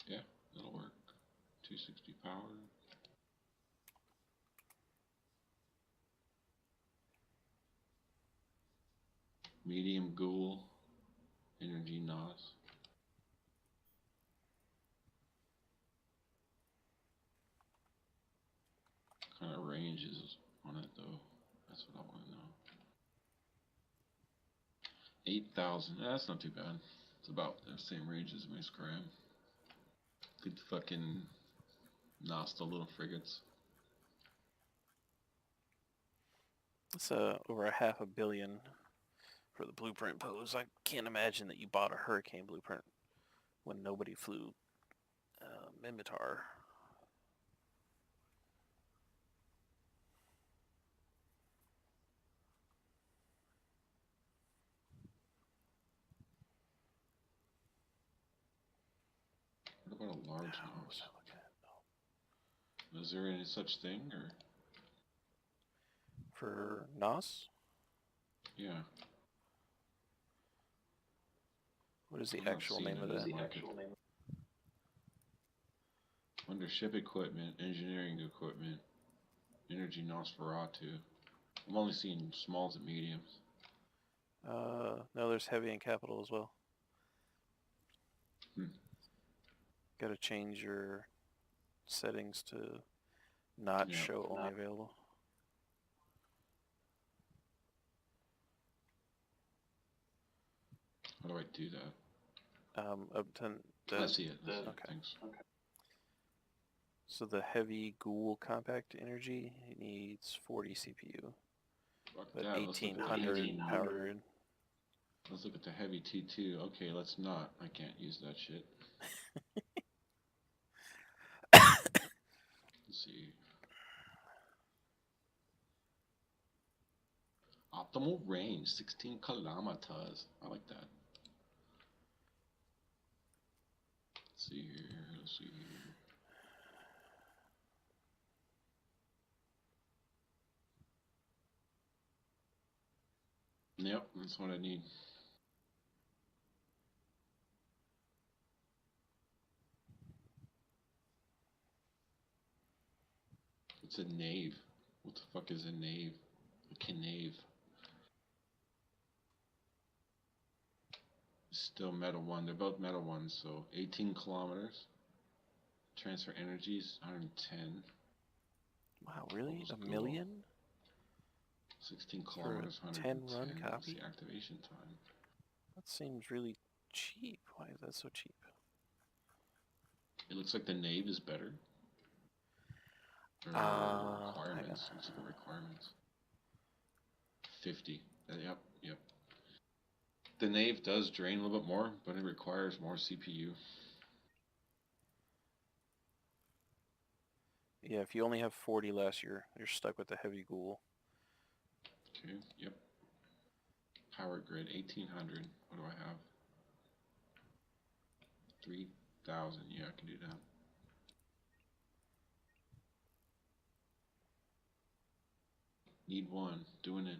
Yeah, that'll work. 260 power. Medium ghoul. Energy NOS. What kind of range is on it though? That's what I want to know. 8,000. That's not too bad. It's about the same range as my scram. Could fucking NOS the little frigates. It's over $500 million for the blueprint pose. I can't imagine that you bought a Hurricane blueprint when nobody flew Minmatar. What about a large What was NOS? I looking at? No. Is there any such thing, or? For NOS? Yeah. What is the I'm not actual seeing name of it as that? market. Under ship equipment, engineering equipment, energy Nosferatu. I'm only seeing smalls and mediums. No, there's heavy and capital as well. Got to change your settings to not Yeah. show only available. How do I do that? Up to I see it. Okay. Thanks. So the heavy ghoul compact energy needs 40 CPU, Fuck but that. Let's look at the 1800 heavy- power grid. Let's look at the heavy T2. Okay, let's not. I can't use that shit. Let's see. Optimal range, 16 kilometers. I like that. Let's see here. Let's see here. Yep, that's what I need. It's a knave. What the fuck is a knave? A knave. Still metal one. They're both metal ones, so 18 kilometers. Transfer energies 110. Wow, really? Almost A go. million? 16 For a kilometers, 10 110. run That's copy? the activation time. That seems really cheap. Why is that so cheap? It looks like the nave is better. Or hang on. requirements. Looks like the requirements. 50. Yep. The nave does drain a little bit more, but it requires more CPU. Yeah, if you only have 40 less, you're stuck with the heavy ghoul. Okay, yep. Power grid, 1800. What do I have? 3000. Yeah, I can do that. Need one. Doing it.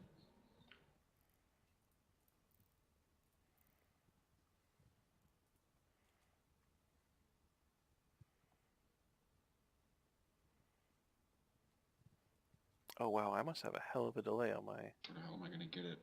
Oh wow, I must have a hell of a delay on my... Where the hell am I going to get it?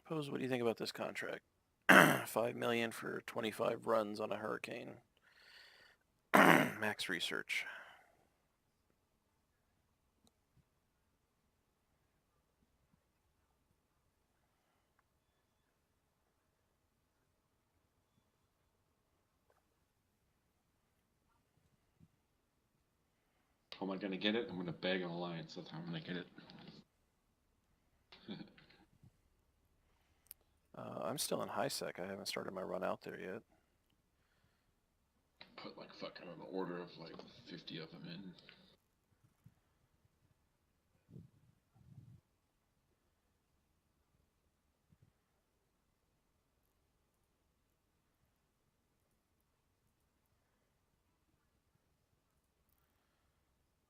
Pose, what do you think about this contract? 5 million for 25 runs on a hurricane. Max research. How am I going to get it? I'm going to beg an alliance. That's how I'm going to get it. I'm still in high sec. I haven't started my run out there yet. Put like fucking an order of like 50 of them in.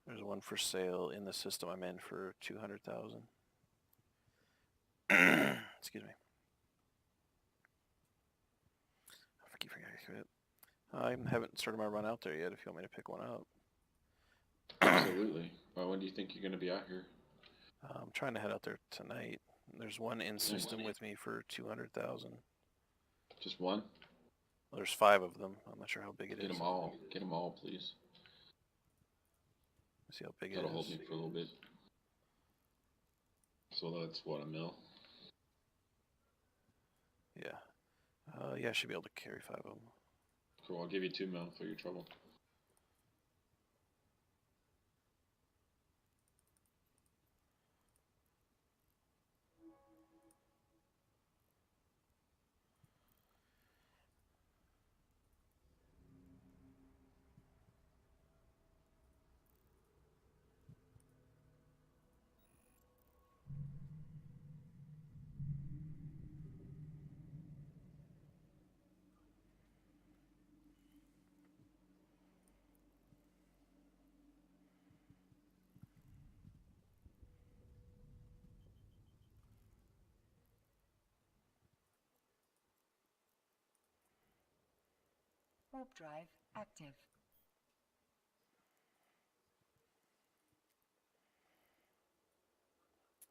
There's one for sale in the system I'm in for 200,000. Excuse me. I keep forgetting it. I haven't started my run out there yet if you want me to pick one up. Absolutely. Well, when do you think you're going to be out here? I'm trying to head out there tonight. There's one in system with me for 200,000. Just one? Well, there's 5 of them. I'm not sure how big it is. Get them all. Get them all, please. Let's see how big That'll it hold is. me for a little bit. So that's what, a mil? Yeah. Yeah, I should be able to carry 5 of them. Cool, I'll give you 2 mil for your trouble. Warp drive active.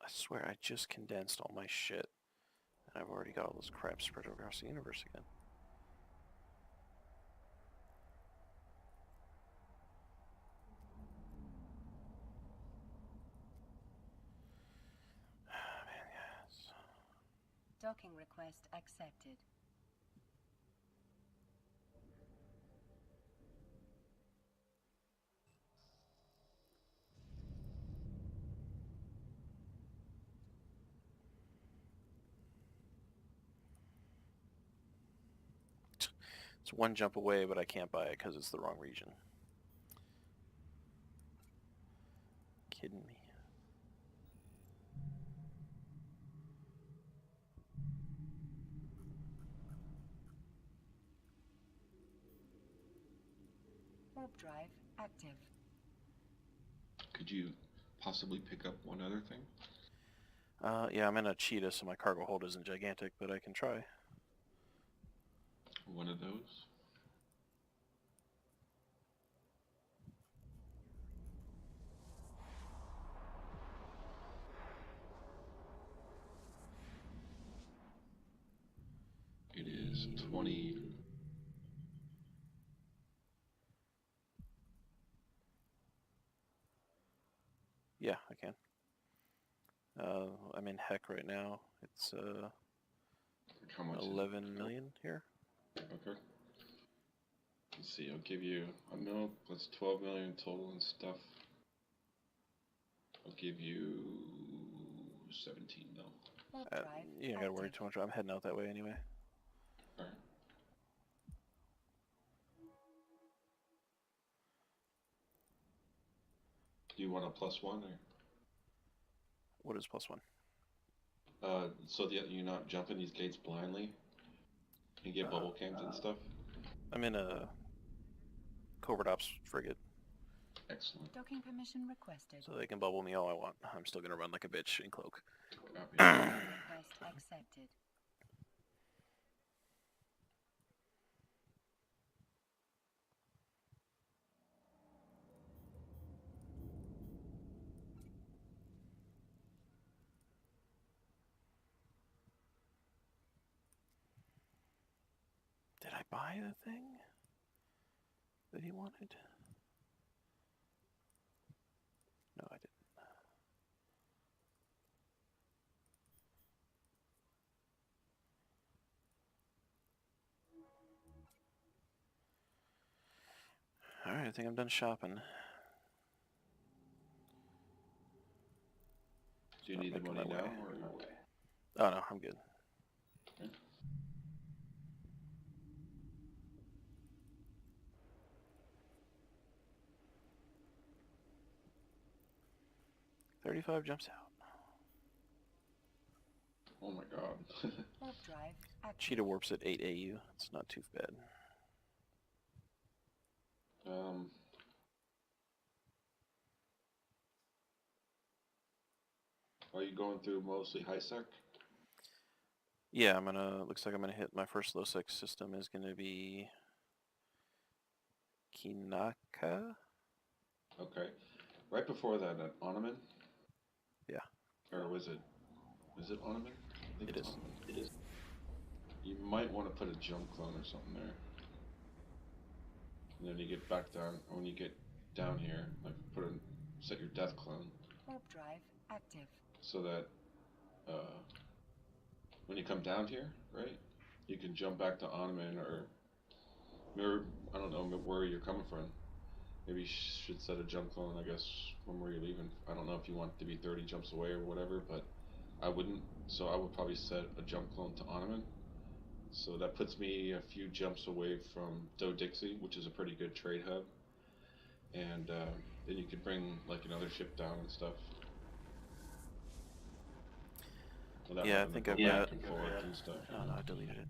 I swear I just condensed all my shit. And I've already got all this crap spread across the universe again. Man, yes. Docking request accepted. It's one jump away, but I can't buy it because it's the wrong region. Kidding me. Warp drive active. Could you possibly pick up one other thing? Yeah, I'm in a cheetah, so my cargo hold isn't gigantic, but I can try. One of those? It is 20. Yeah, I can. I'm in heck right now. It's How much? 11 million here. Okay. Let's see. I'll give you a mil plus 12 million total and stuff. I'll give you 17 mil. Warp drive You don't gotta worry active. too much. I'm heading out that way anyway. All right. Do you want a +1 or? What is +1? So that you're not jumping these gates blindly and get bubble cams and stuff. I'm in a covert ops frigate, Excellent. Docking permission requested. so they can bubble me all I want. I'm still gonna run like a bitch in cloak. Copy. Request accepted. Did I buy the thing that he wanted? No, I didn't. Alright, I think I'm done shopping. Do you need the Making money my now way. or? Oh no, I'm good. Okay. $35 jumps out. Oh my god. Warp drive active. Cheetah warps at 8 AU. It's not too bad. Are you going through mostly high sec? Yeah, looks like I'm gonna hit my first low sec system is gonna be Kinaka? Okay. Right before that, Onaman? Yeah. Or was it Onaman? I think It it's is. Onaman. It is. You might want to put a jump clone or something there. And then you get back down, when you get down here, like set your death clone. Warp drive active. So that when you come down here, right, you can jump back to Onaman or I don't know where you're coming from. Maybe you should set a jump clone, I guess, from where you're leaving. I don't know if you want it to be 30 jumps away or whatever, but I wouldn't. So I would probably set a jump clone to Onaman. So that puts me a few jumps away from Do-Dixie, which is a pretty good trade hub. And then you could bring like another ship down and stuff. Yeah, I think I've got... and forth and stuff. Oh no, I deleted it.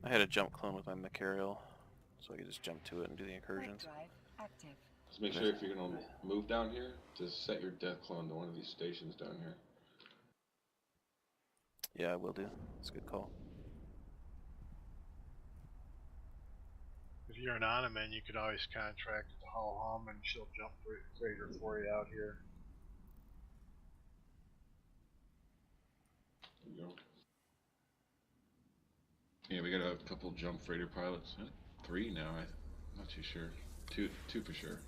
I had a jump clone with my Macarial, so I could just jump to it and do the incursions. Warp drive active. Just make sure if you're gonna move down here, to set your death clone to one of these stations down here. Yeah, I will do. It's a good call. If you're an Onaman, you could always contract the Hull Hum and she'll jump freighter for you out here. There you go. Yeah, we got a couple jump freighter pilots. 3 now, I'm not too sure. Two for sure.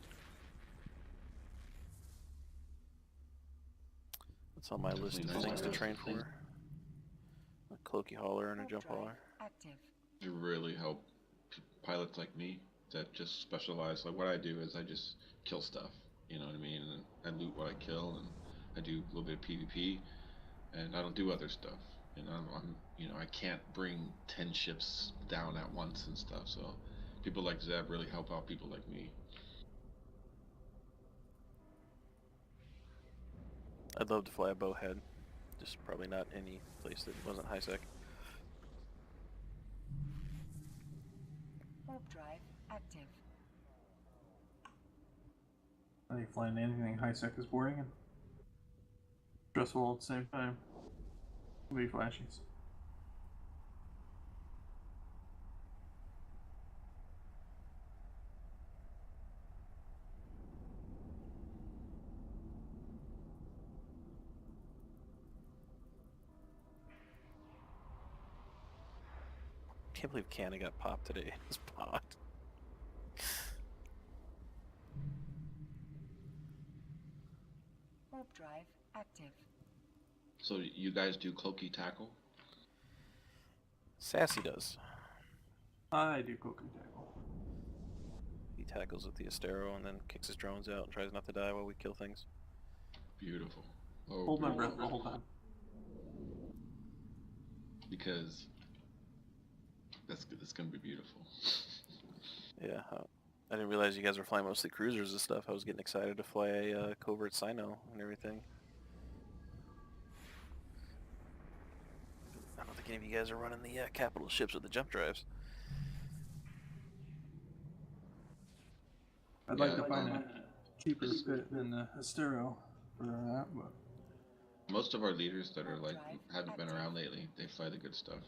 That's on my list of Definitely things nice. to train for. A cloaky hauler and a Warp jump drive hauler. active. It really help pilots like me that just specialize. Like what I do is I just kill stuff. You know what I mean? And I loot what I kill, and I do a little bit of PvP, and I don't do other stuff. And I'm I can't bring 10 ships down at once and stuff. So People like Zeb really help out people like me. I'd love to fly a bowhead. Just probably not any place that wasn't high sec. Warp drive active. I think flying anything high sec is boring and stressful all at the same time. It'll be flashies. Can't believe Canna got popped today in his pod. Warp drive active. So you guys do cloaky tackle? Sassy does. I do cookie tackle. He tackles with the Astero and then kicks his drones out and tries not to die while we kill things. Beautiful. Oh, Hold my beautiful. breath the whole time. Because that's gonna be beautiful. Yeah, I didn't realize you guys were flying mostly cruisers and stuff. I was getting excited to fly a covert Sino and everything. I don't think any of you guys are running the capital ships with the jump drives. I'd like to find a cheaper fit than the Astero for that, but Most of our leaders that are like haven't been around lately, they fly the good stuff.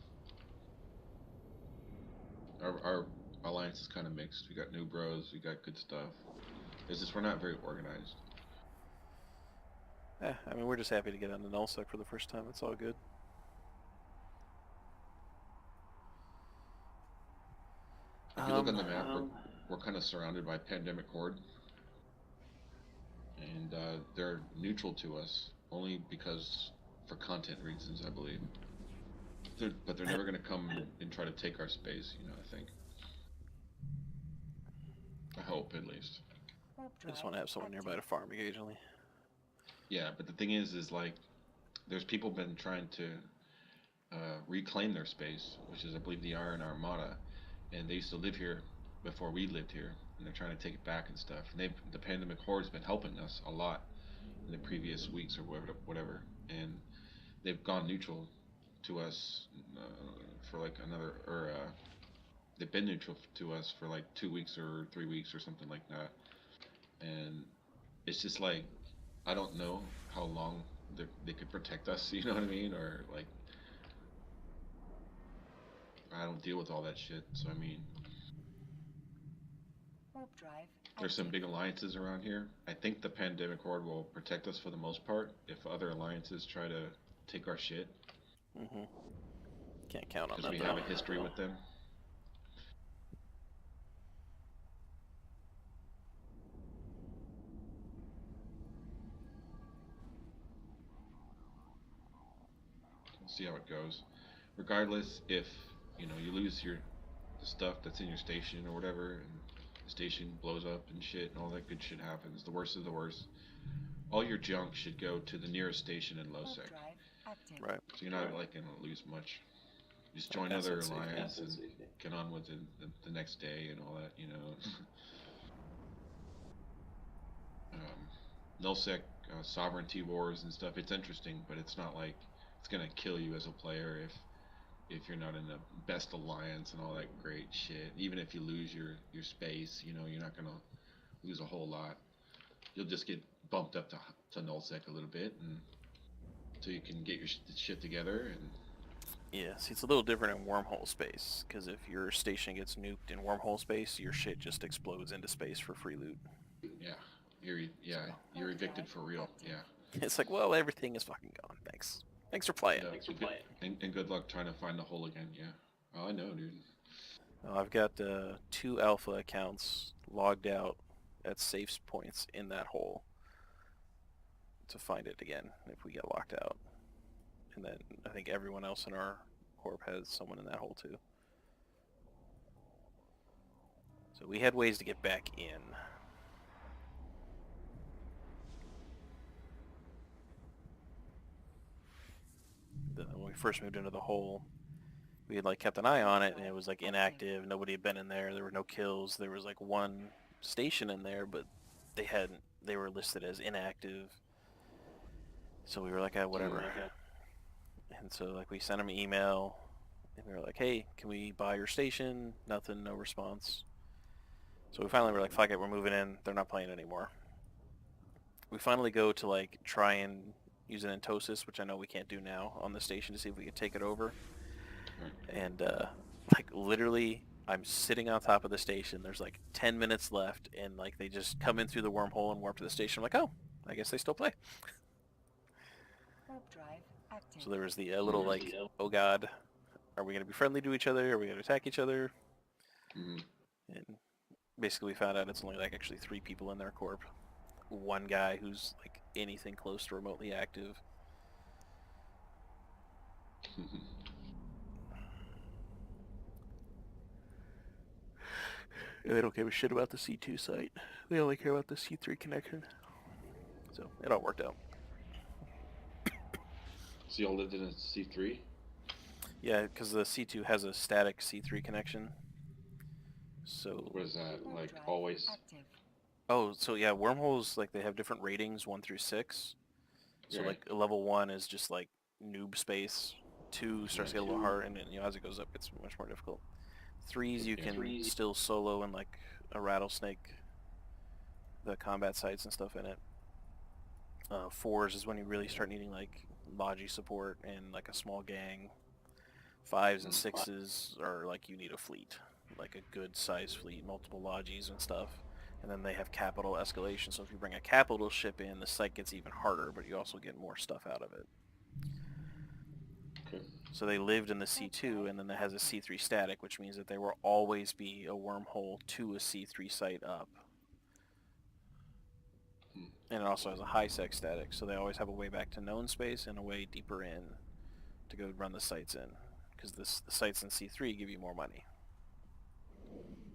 Our alliance is kind of mixed. We got new bros, we got good stuff. It's just we're not very organized. Yeah, I mean, we're just happy to get on the nullsec for the first time. It's all good. If you look on the map, we're kind of surrounded by Pandemic Horde, and they're neutral to us only because for content reasons, I believe. But they're never going to come and try to take our space, you know, I think. I hope, at least. Warp I drive just want to have someone nearby to active. farm occasionally. Yeah, but the thing is like, there's people been trying to reclaim their space, which is, I believe, the Iron Armada, and they used to live here before we lived here, and they're trying to take it back and stuff. And the Pandemic Horde's been helping us a lot in the previous weeks or whatever, and they've gone neutral to us for like another, or they've been neutral to us for like 2 weeks or 3 weeks or something like that. And it's just like, I don't know how long they could protect us, you know what I mean? Or like, I don't deal with all that shit, so I mean, Warp drive there's some active. big alliances around here. I think the Pandemic Horde will protect us for the most part. If other alliances try to take our shit, Mm-hmm. Can't count on because that we have though. a history with them. We'll see how it goes. Regardless, if you know you lose the stuff that's in your station or whatever, and the station blows up and shit, and all that good shit happens, the worst of the worst, all your junk should go to the nearest station in Warp Lowsec. drive active. Right. So you're not like gonna lose much. Just join Asset other safety. alliance and get on with it the next day and all that, you know. Nullsec sovereignty wars and stuff. It's interesting, but it's not like it's gonna kill you as a player if you're not in the best alliance and all that great shit. Even if you lose your space, you know, you're not gonna lose a whole lot. You'll just get bumped up to nullsec a little bit, and so you can get your shit together. And Yeah, see, it's a little different in wormhole space, because if your station gets nuked in wormhole space, your shit just explodes into space for free loot. you're evicted for real. Yeah. It's like, well, everything is fucking gone. Thanks. Thanks for playing. Yeah, and good luck trying to find the hole again. Yeah. Oh, I know, dude. I've got 2 alpha accounts logged out at safe points in that hole to find it again if we get locked out. And then I think everyone else in our corp has someone in that hole too. So we had ways to get back in. When we first moved into the hole, we had like kept an eye on it, and it was like inactive. Nobody had been in there. There were no kills. There was like one station in there, but they were listed as inactive. So we were like, whatever. And so like we sent them an email, and we were like, hey, can we buy your station? Nothing, no response. So we finally were like, fuck it, we're moving in. They're not playing anymore. We finally go to like try and use an Entosis, which I know we can't do now, on the station to see if we could take it over. And like literally, I'm sitting on top of the station. There's like 10 minutes left, and like they just come in through the wormhole and warp to the station. I'm like, oh, I guess they still play. Warp drive active. So there was the little like, oh god, are we gonna be friendly to each other? Are we gonna attack each other? And basically, we found out it's only like actually 3 people in their corp. One guy who's like anything close to remotely active. They don't give a shit about the C2 site. They only care about the C3 connection. So it all worked out. So y'all lived in a C3? Yeah, because the C2 has a static C3 connection. So What is that? Warp Like drive always? active. oh, so yeah, wormholes, like they have different ratings, 1 through 6. So Right. like level 1 is just like noob space. 2 starts to get a little harder, and then, you know, as it goes up, it's much more difficult. 3s you can still solo and like a rattlesnake the combat sites and stuff in it. 4s is when you really start needing like logi support and like a small gang. 5s and 6s are like you need a fleet, like a good size fleet, multiple logis and stuff. And then they have capital escalation, so if you bring a capital ship in, the site gets even harder, but you also get more stuff out of it. Okay. So they lived in the C2, and then it has a C3 static, which means that there will always be a wormhole to a C3 site up. And it also has a high sec static, so they always have a way back to known space and a way deeper in to go run the sites in, because the sites in C3 give you more money.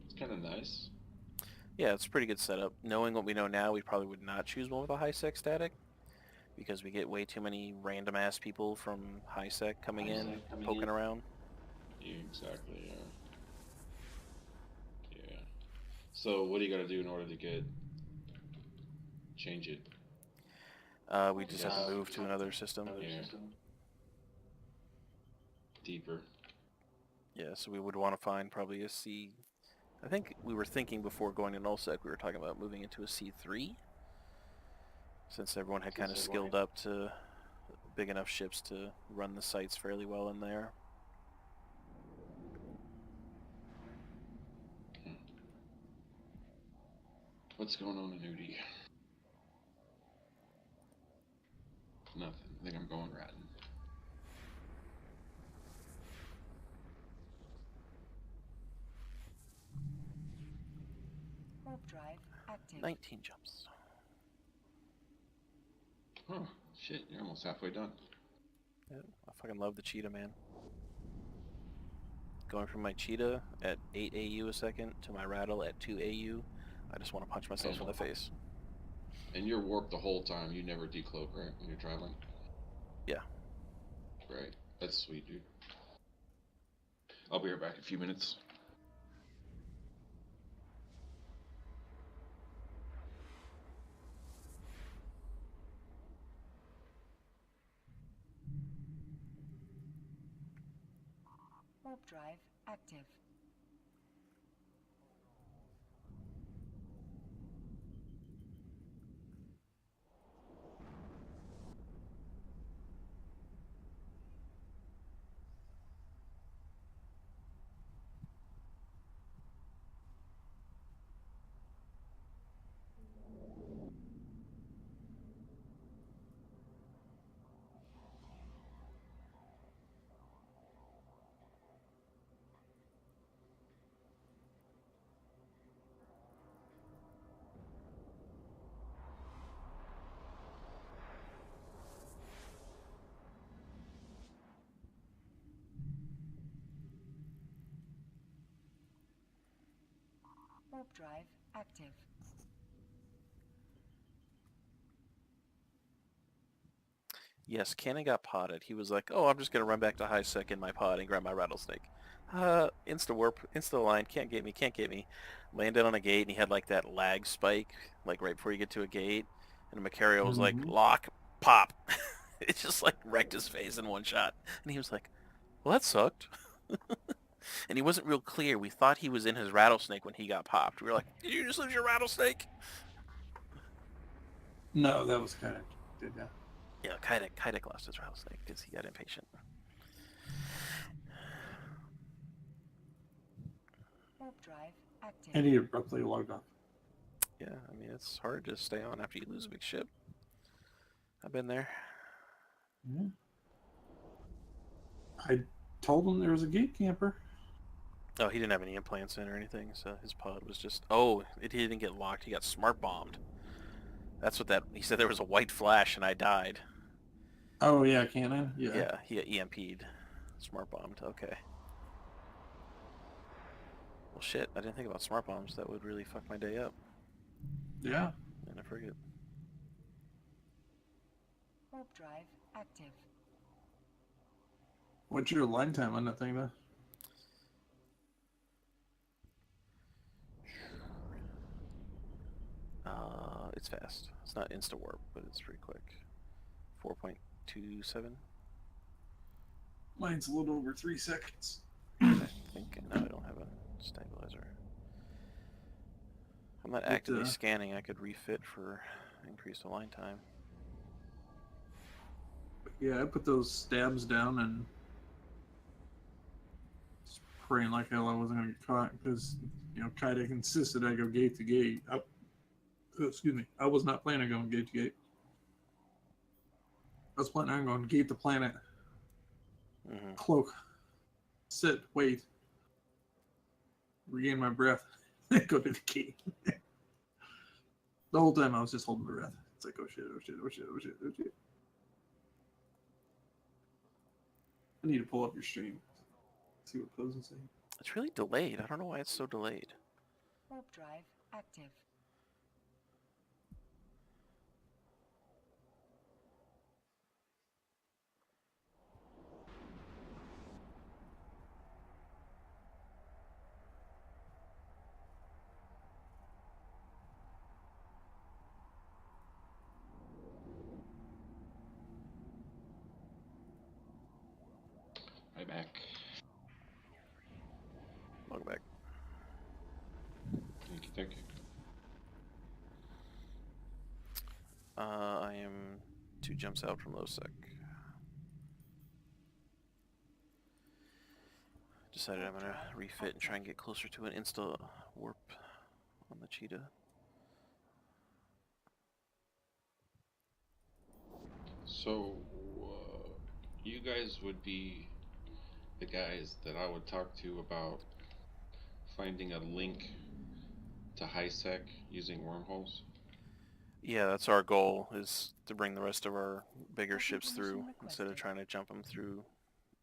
It's kind of nice. Yeah, it's a pretty good setup. Knowing what we know now, we probably would not choose one with a high sec static, because we get way too many random ass people from high sec coming in, poking around. Yeah, exactly, yeah. Yeah. So what do you gotta do in order to change it? We just have to move to another system. Yeah. Deeper. Yeah, so we would want to find probably a C. I think we were thinking before going to nullsec, we were talking about moving into a C3, since everyone had kind of skilled up to big enough ships to run the sites fairly well in there. What's going on in Nudie? Nothing. I think I'm going ratting. Warp drive active. 19 jumps. Oh, shit, you're almost halfway done. Yeah, I fucking love the cheetah, man. Going from my cheetah at 8 AU a second to my rattle at 2 AU, I just want to punch myself in the face. And you're warped the whole time. You never decloak, right, when you're traveling? Yeah. Right. That's sweet, dude. I'll be right back in a few minutes. Warp drive active. Warp drive active. Yes, Cannon got potted. He was like, oh, I'm just going to run back to high sec in my pod and grab my rattlesnake. Insta warp, insta align, can't get me, can't get me. Landed on a gate and he had like that lag spike, like right before you get to a gate. And Macario was like, Mhm. lock, pop. It just like wrecked his face in one shot. And he was like, well, that sucked. And he wasn't real clear. We thought he was in his rattlesnake when he got popped. We were like, did you just lose your rattlesnake? No, that was kind of did that. Yeah, Kaidak lost his rattlesnake because he got impatient. Warp drive active. And he abruptly logged off. Yeah, I mean, it's hard to stay on after you lose a big ship. I've been there. Yeah. I told him there was a gate camper. Oh, he didn't have any implants in or anything, so his pod was just... Oh, he didn't get locked. He got smart bombed. That's what that... He said there was a white flash and I died. Oh yeah, cannon. Yeah, he got EMP'd. Smart bombed. Okay. Well, shit. I didn't think about smart bombs. That would really fuck my day up. Yeah. And I forget. Warp drive active. What's your line time on that thing though? It's fast. It's not insta warp, but it's pretty quick. 4.27. Mine's a little over 3 seconds. I think. No, I don't have a stabilizer. I'm not actively scanning. I could refit for increased align time. Yeah, I put those stabs down and just praying like hell I wasn't gonna get caught because Kaidak insisted I go gate to gate. Excuse me. I was not planning on going gate to gate. I was planning on going gate to planet. Mm-hmm. Cloak. Sit. Wait. Regain my breath. Then go to the gate. The whole time I was just holding my breath. It's like, oh shit, oh shit, oh shit, oh shit, oh shit. I need to pull up your stream. See what Pose is saying. It's really delayed. I don't know why it's so delayed. Warp drive active. Right back. Welcome back. Thank you, thank you. I am 2 jumps out from low sec. Decided I'm gonna refit and try and get closer to an insta warp on the cheetah. So, you guys would be the guys that I would talk to about finding a link to HiSec using wormholes? Yeah, that's our goal, is to bring the rest of our bigger ships through instead of trying to jump them through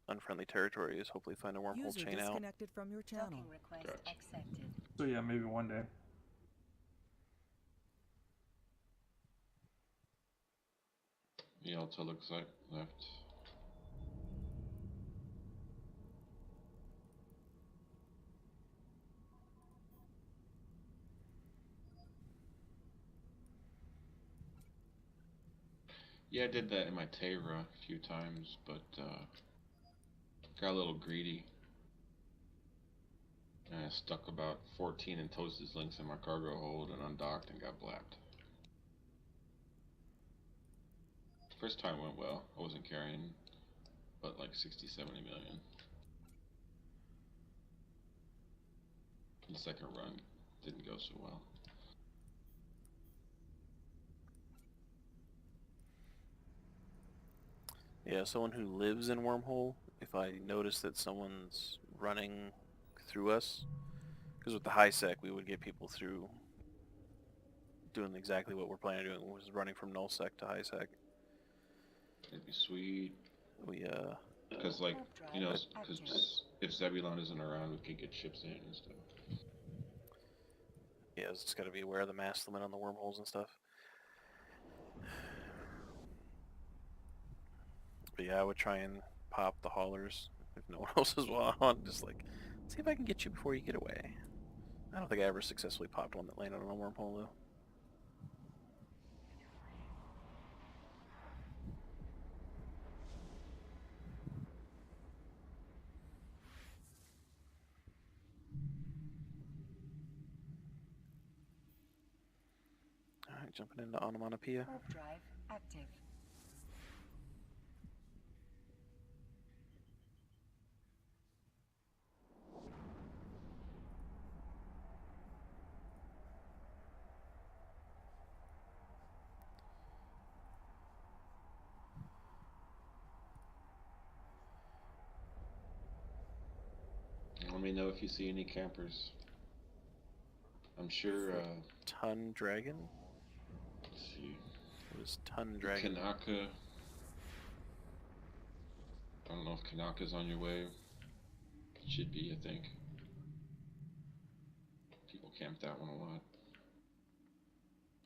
unfriendly territory. Is hopefully find a wormhole User chain out. disconnected from your channel. Docking request Gotcha. accepted. So yeah, maybe one day. Yalta looks like left. Yeah, I did that in my Teyra a few times, but got a little greedy. And I stuck about 14 and toasted links in my cargo hold and undocked and got blapped. First time went well. I wasn't carrying but like 60, 70 million. The second run didn't go so well. Yeah, someone who lives in wormhole, if I notice that someone's running through us, because with the high sec we would get people through doing exactly what we're planning on doing, which is running from null sec to high sec. It'd be sweet. We Because like, you know, because if Zebulon isn't around, we could get ships in and stuff. yeah, it's just gotta be aware of the mass limit on the wormholes and stuff. But yeah, I would try and pop the haulers if no one else is on. Just like, see if I can get you before you get away. I don't think I ever successfully popped one that landed on a wormhole though. Alright, jumping into onomatopoeia. Warp drive active. Let me know if you see any campers. I'm sure, Ton Dragon? let's see. What is Ton Dragon? Kanaka. I don't know if Kanaka's on your way. It should be, I think. People camp that one a lot.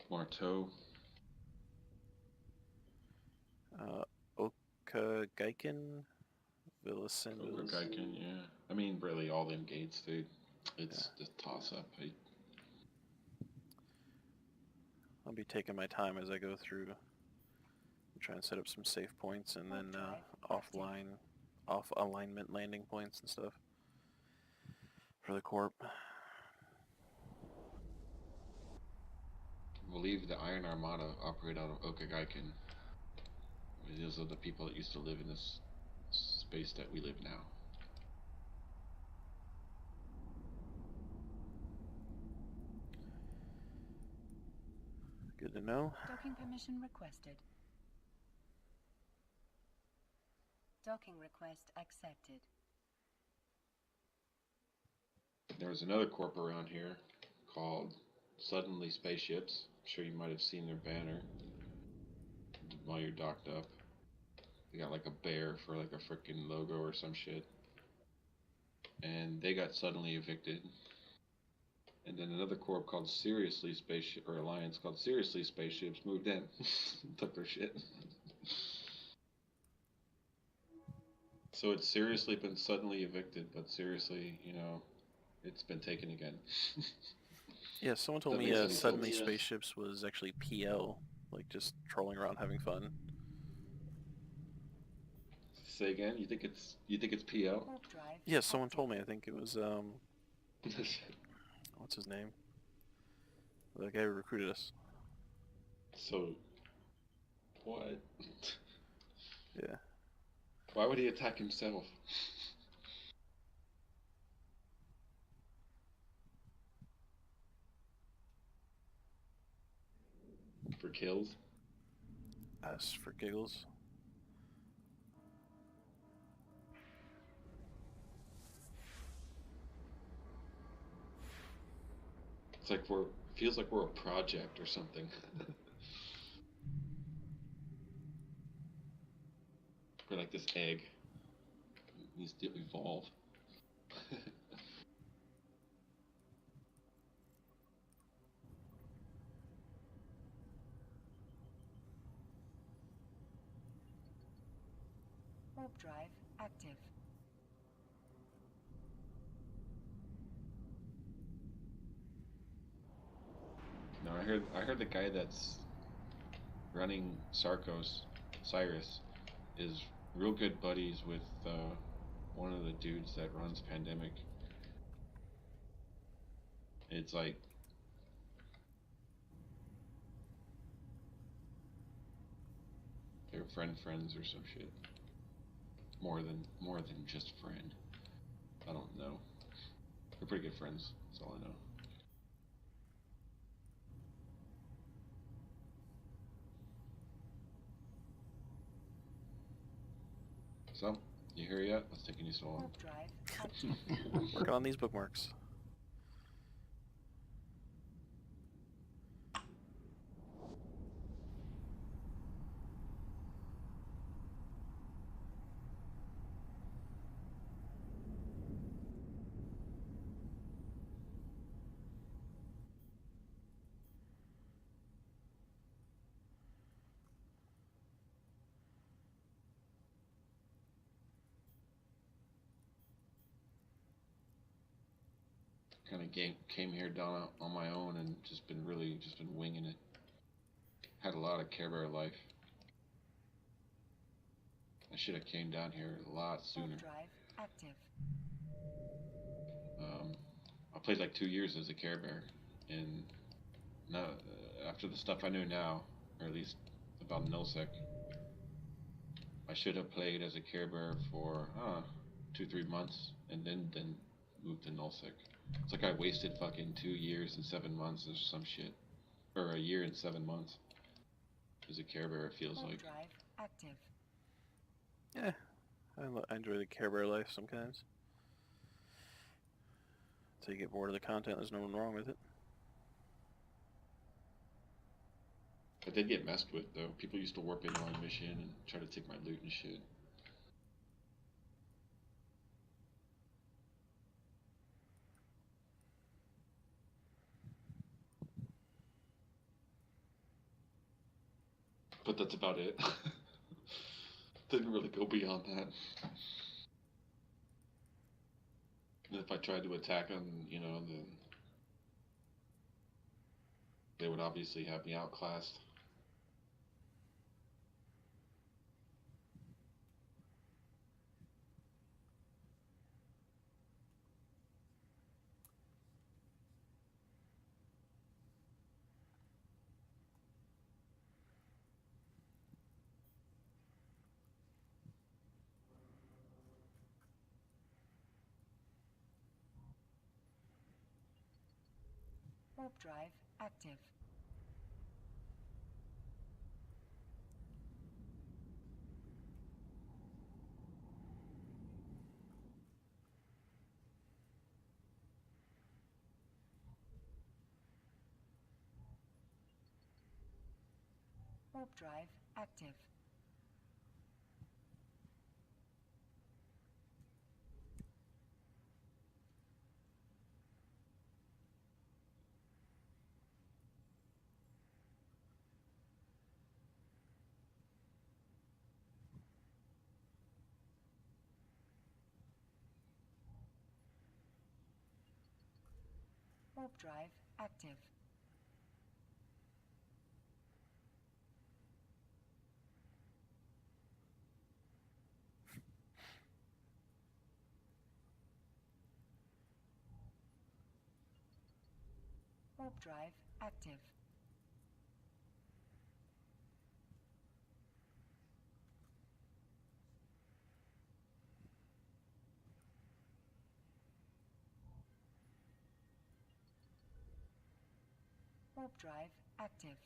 Marteau. Okagaiken? Villicin. Geiken, yeah. I mean, really, all them gates, dude. It's just toss up. I'll be taking my time as I go through. I'm trying to set up some safe points and then off alignment landing points and stuff for the corp. I believe the Iron Armada operate out of Okagaiken. Those are the people that used to live in this space that we live now. Good to know. Docking permission requested. Docking request accepted. There was another corp around here called Suddenly Spaceships. I'm sure you might have seen their banner while you're docked up. They got like a bear for like a freaking logo or some shit. And they got suddenly evicted. And then another corp called Seriously Spaceship, or Alliance called Seriously Spaceships moved in. Took their shit. So it's seriously been suddenly evicted, but seriously, you know, it's been taken again. Yeah, someone told That me makes any Suddenly sense. Spaceships was actually PL, like just trolling around having fun. Say again? You think it's PL? Warp drive. Yeah, someone active. told me. I think it was what's his name? The guy who recruited us. So, what? Yeah. Why would he attack himself? For kills? Us for giggles. It's like feels like we're a project or something. We're like this egg. It needs to evolve. Warp drive active. No, I heard the guy that's running Cyrus, is real good buddies with one of the dudes that runs Pandemic. It's like they're friends or some shit. More than just friend. I don't know. They're pretty good friends. That's all I know. So, you here yet? What's taking you so long? Warp drive active. Working on these bookmarks. kind of came here down on my own and just been winging it. Had a lot of Care Bear life. I should have came down here a lot sooner. Warp drive active. I played like 2 years as a Care Bear, and now after the stuff I know now, or at least about nullsec, I should have played as a Care Bear for 2-3 months, and then moved to nullsec. It's like I wasted fucking 2 years and 7 months or some shit, or a year and 7 months as a Care Bear. It feels Warp like. drive active. Yeah, I enjoy the Care Bear life sometimes. Until you get bored of the content, there's nothing wrong with it. I did get messed with though. People used to warp in on mission and try to take my loot and shit. But that's about it. Didn't really go beyond that. And if I tried to attack them, you know, then they would obviously have me outclassed. Warp drive active. Warp drive active. Warp drive active. Warp drive active. Warp drive active.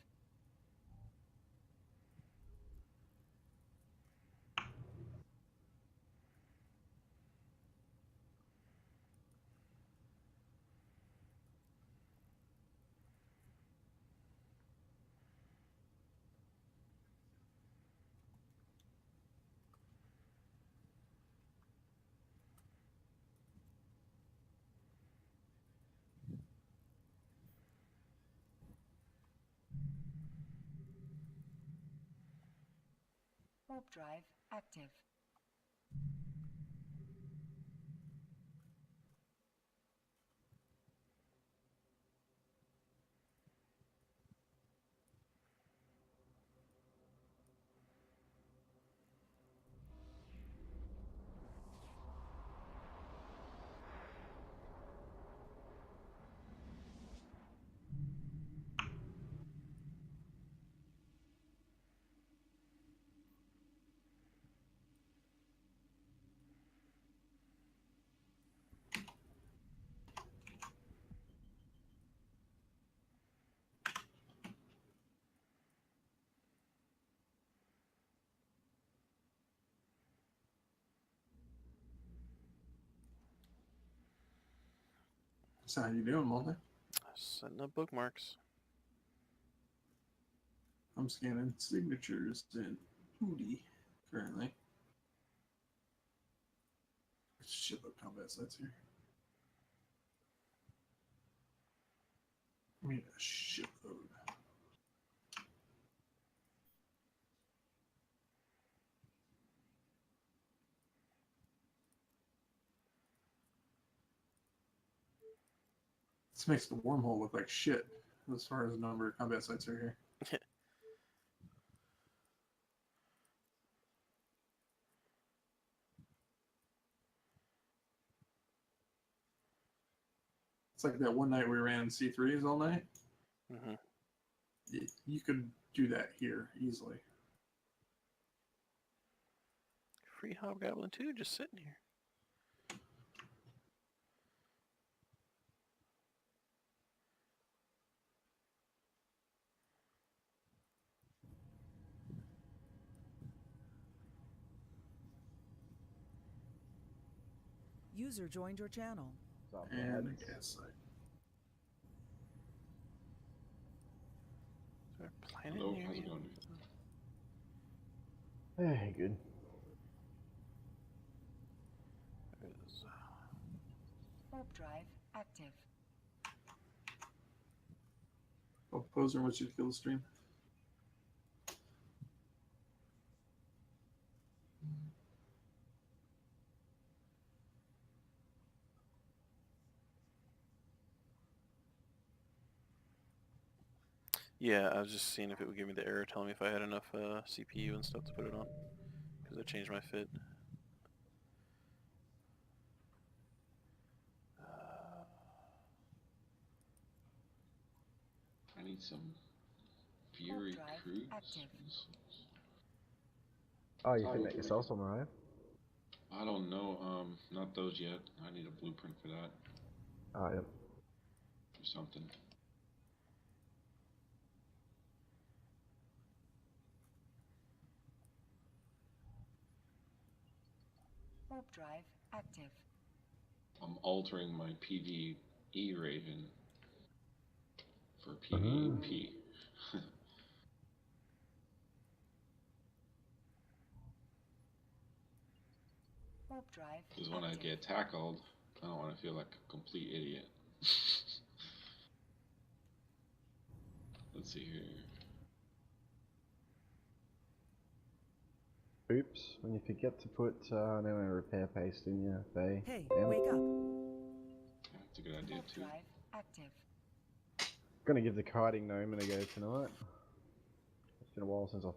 Warp drive active. So how you doing, Mulder? Setting up bookmarks. I'm scanning signatures in Hootie currently. Shitload combat sites here. I mean, a shitload. This makes the wormhole look like shit as far as the number of combat sites are here. It's like that one night we ran C3s all night. Hmm. You could do that here easily. Free Hobgoblin 2 just sitting here. User joined your channel. And I guess Is there a planet Hello, near how's you? it going? Hey, good. There's, Warp drive active. oh, Poser wants you to kill the stream. yeah, I was just seeing if it would give me the error telling me if I had enough CPU and stuff to put it on. Because I changed my fit. I need some Fury drive Cruise. active. Oh, you can make yourself some, right? I don't know, not those yet. I need a blueprint for that Oh, yep. or something. Warp drive active. I'm altering my PvE Raven for PvP. Warp drive Because when I active. get tackled, I don't want to feel like a complete idiot. Let's see here. Oops, when you forget to put an element repair paste in your bay. Hey, Damn it. wake up. That's a good idea Warp too. drive active. Gonna give the kiting gnome a go tonight. It's been a while since I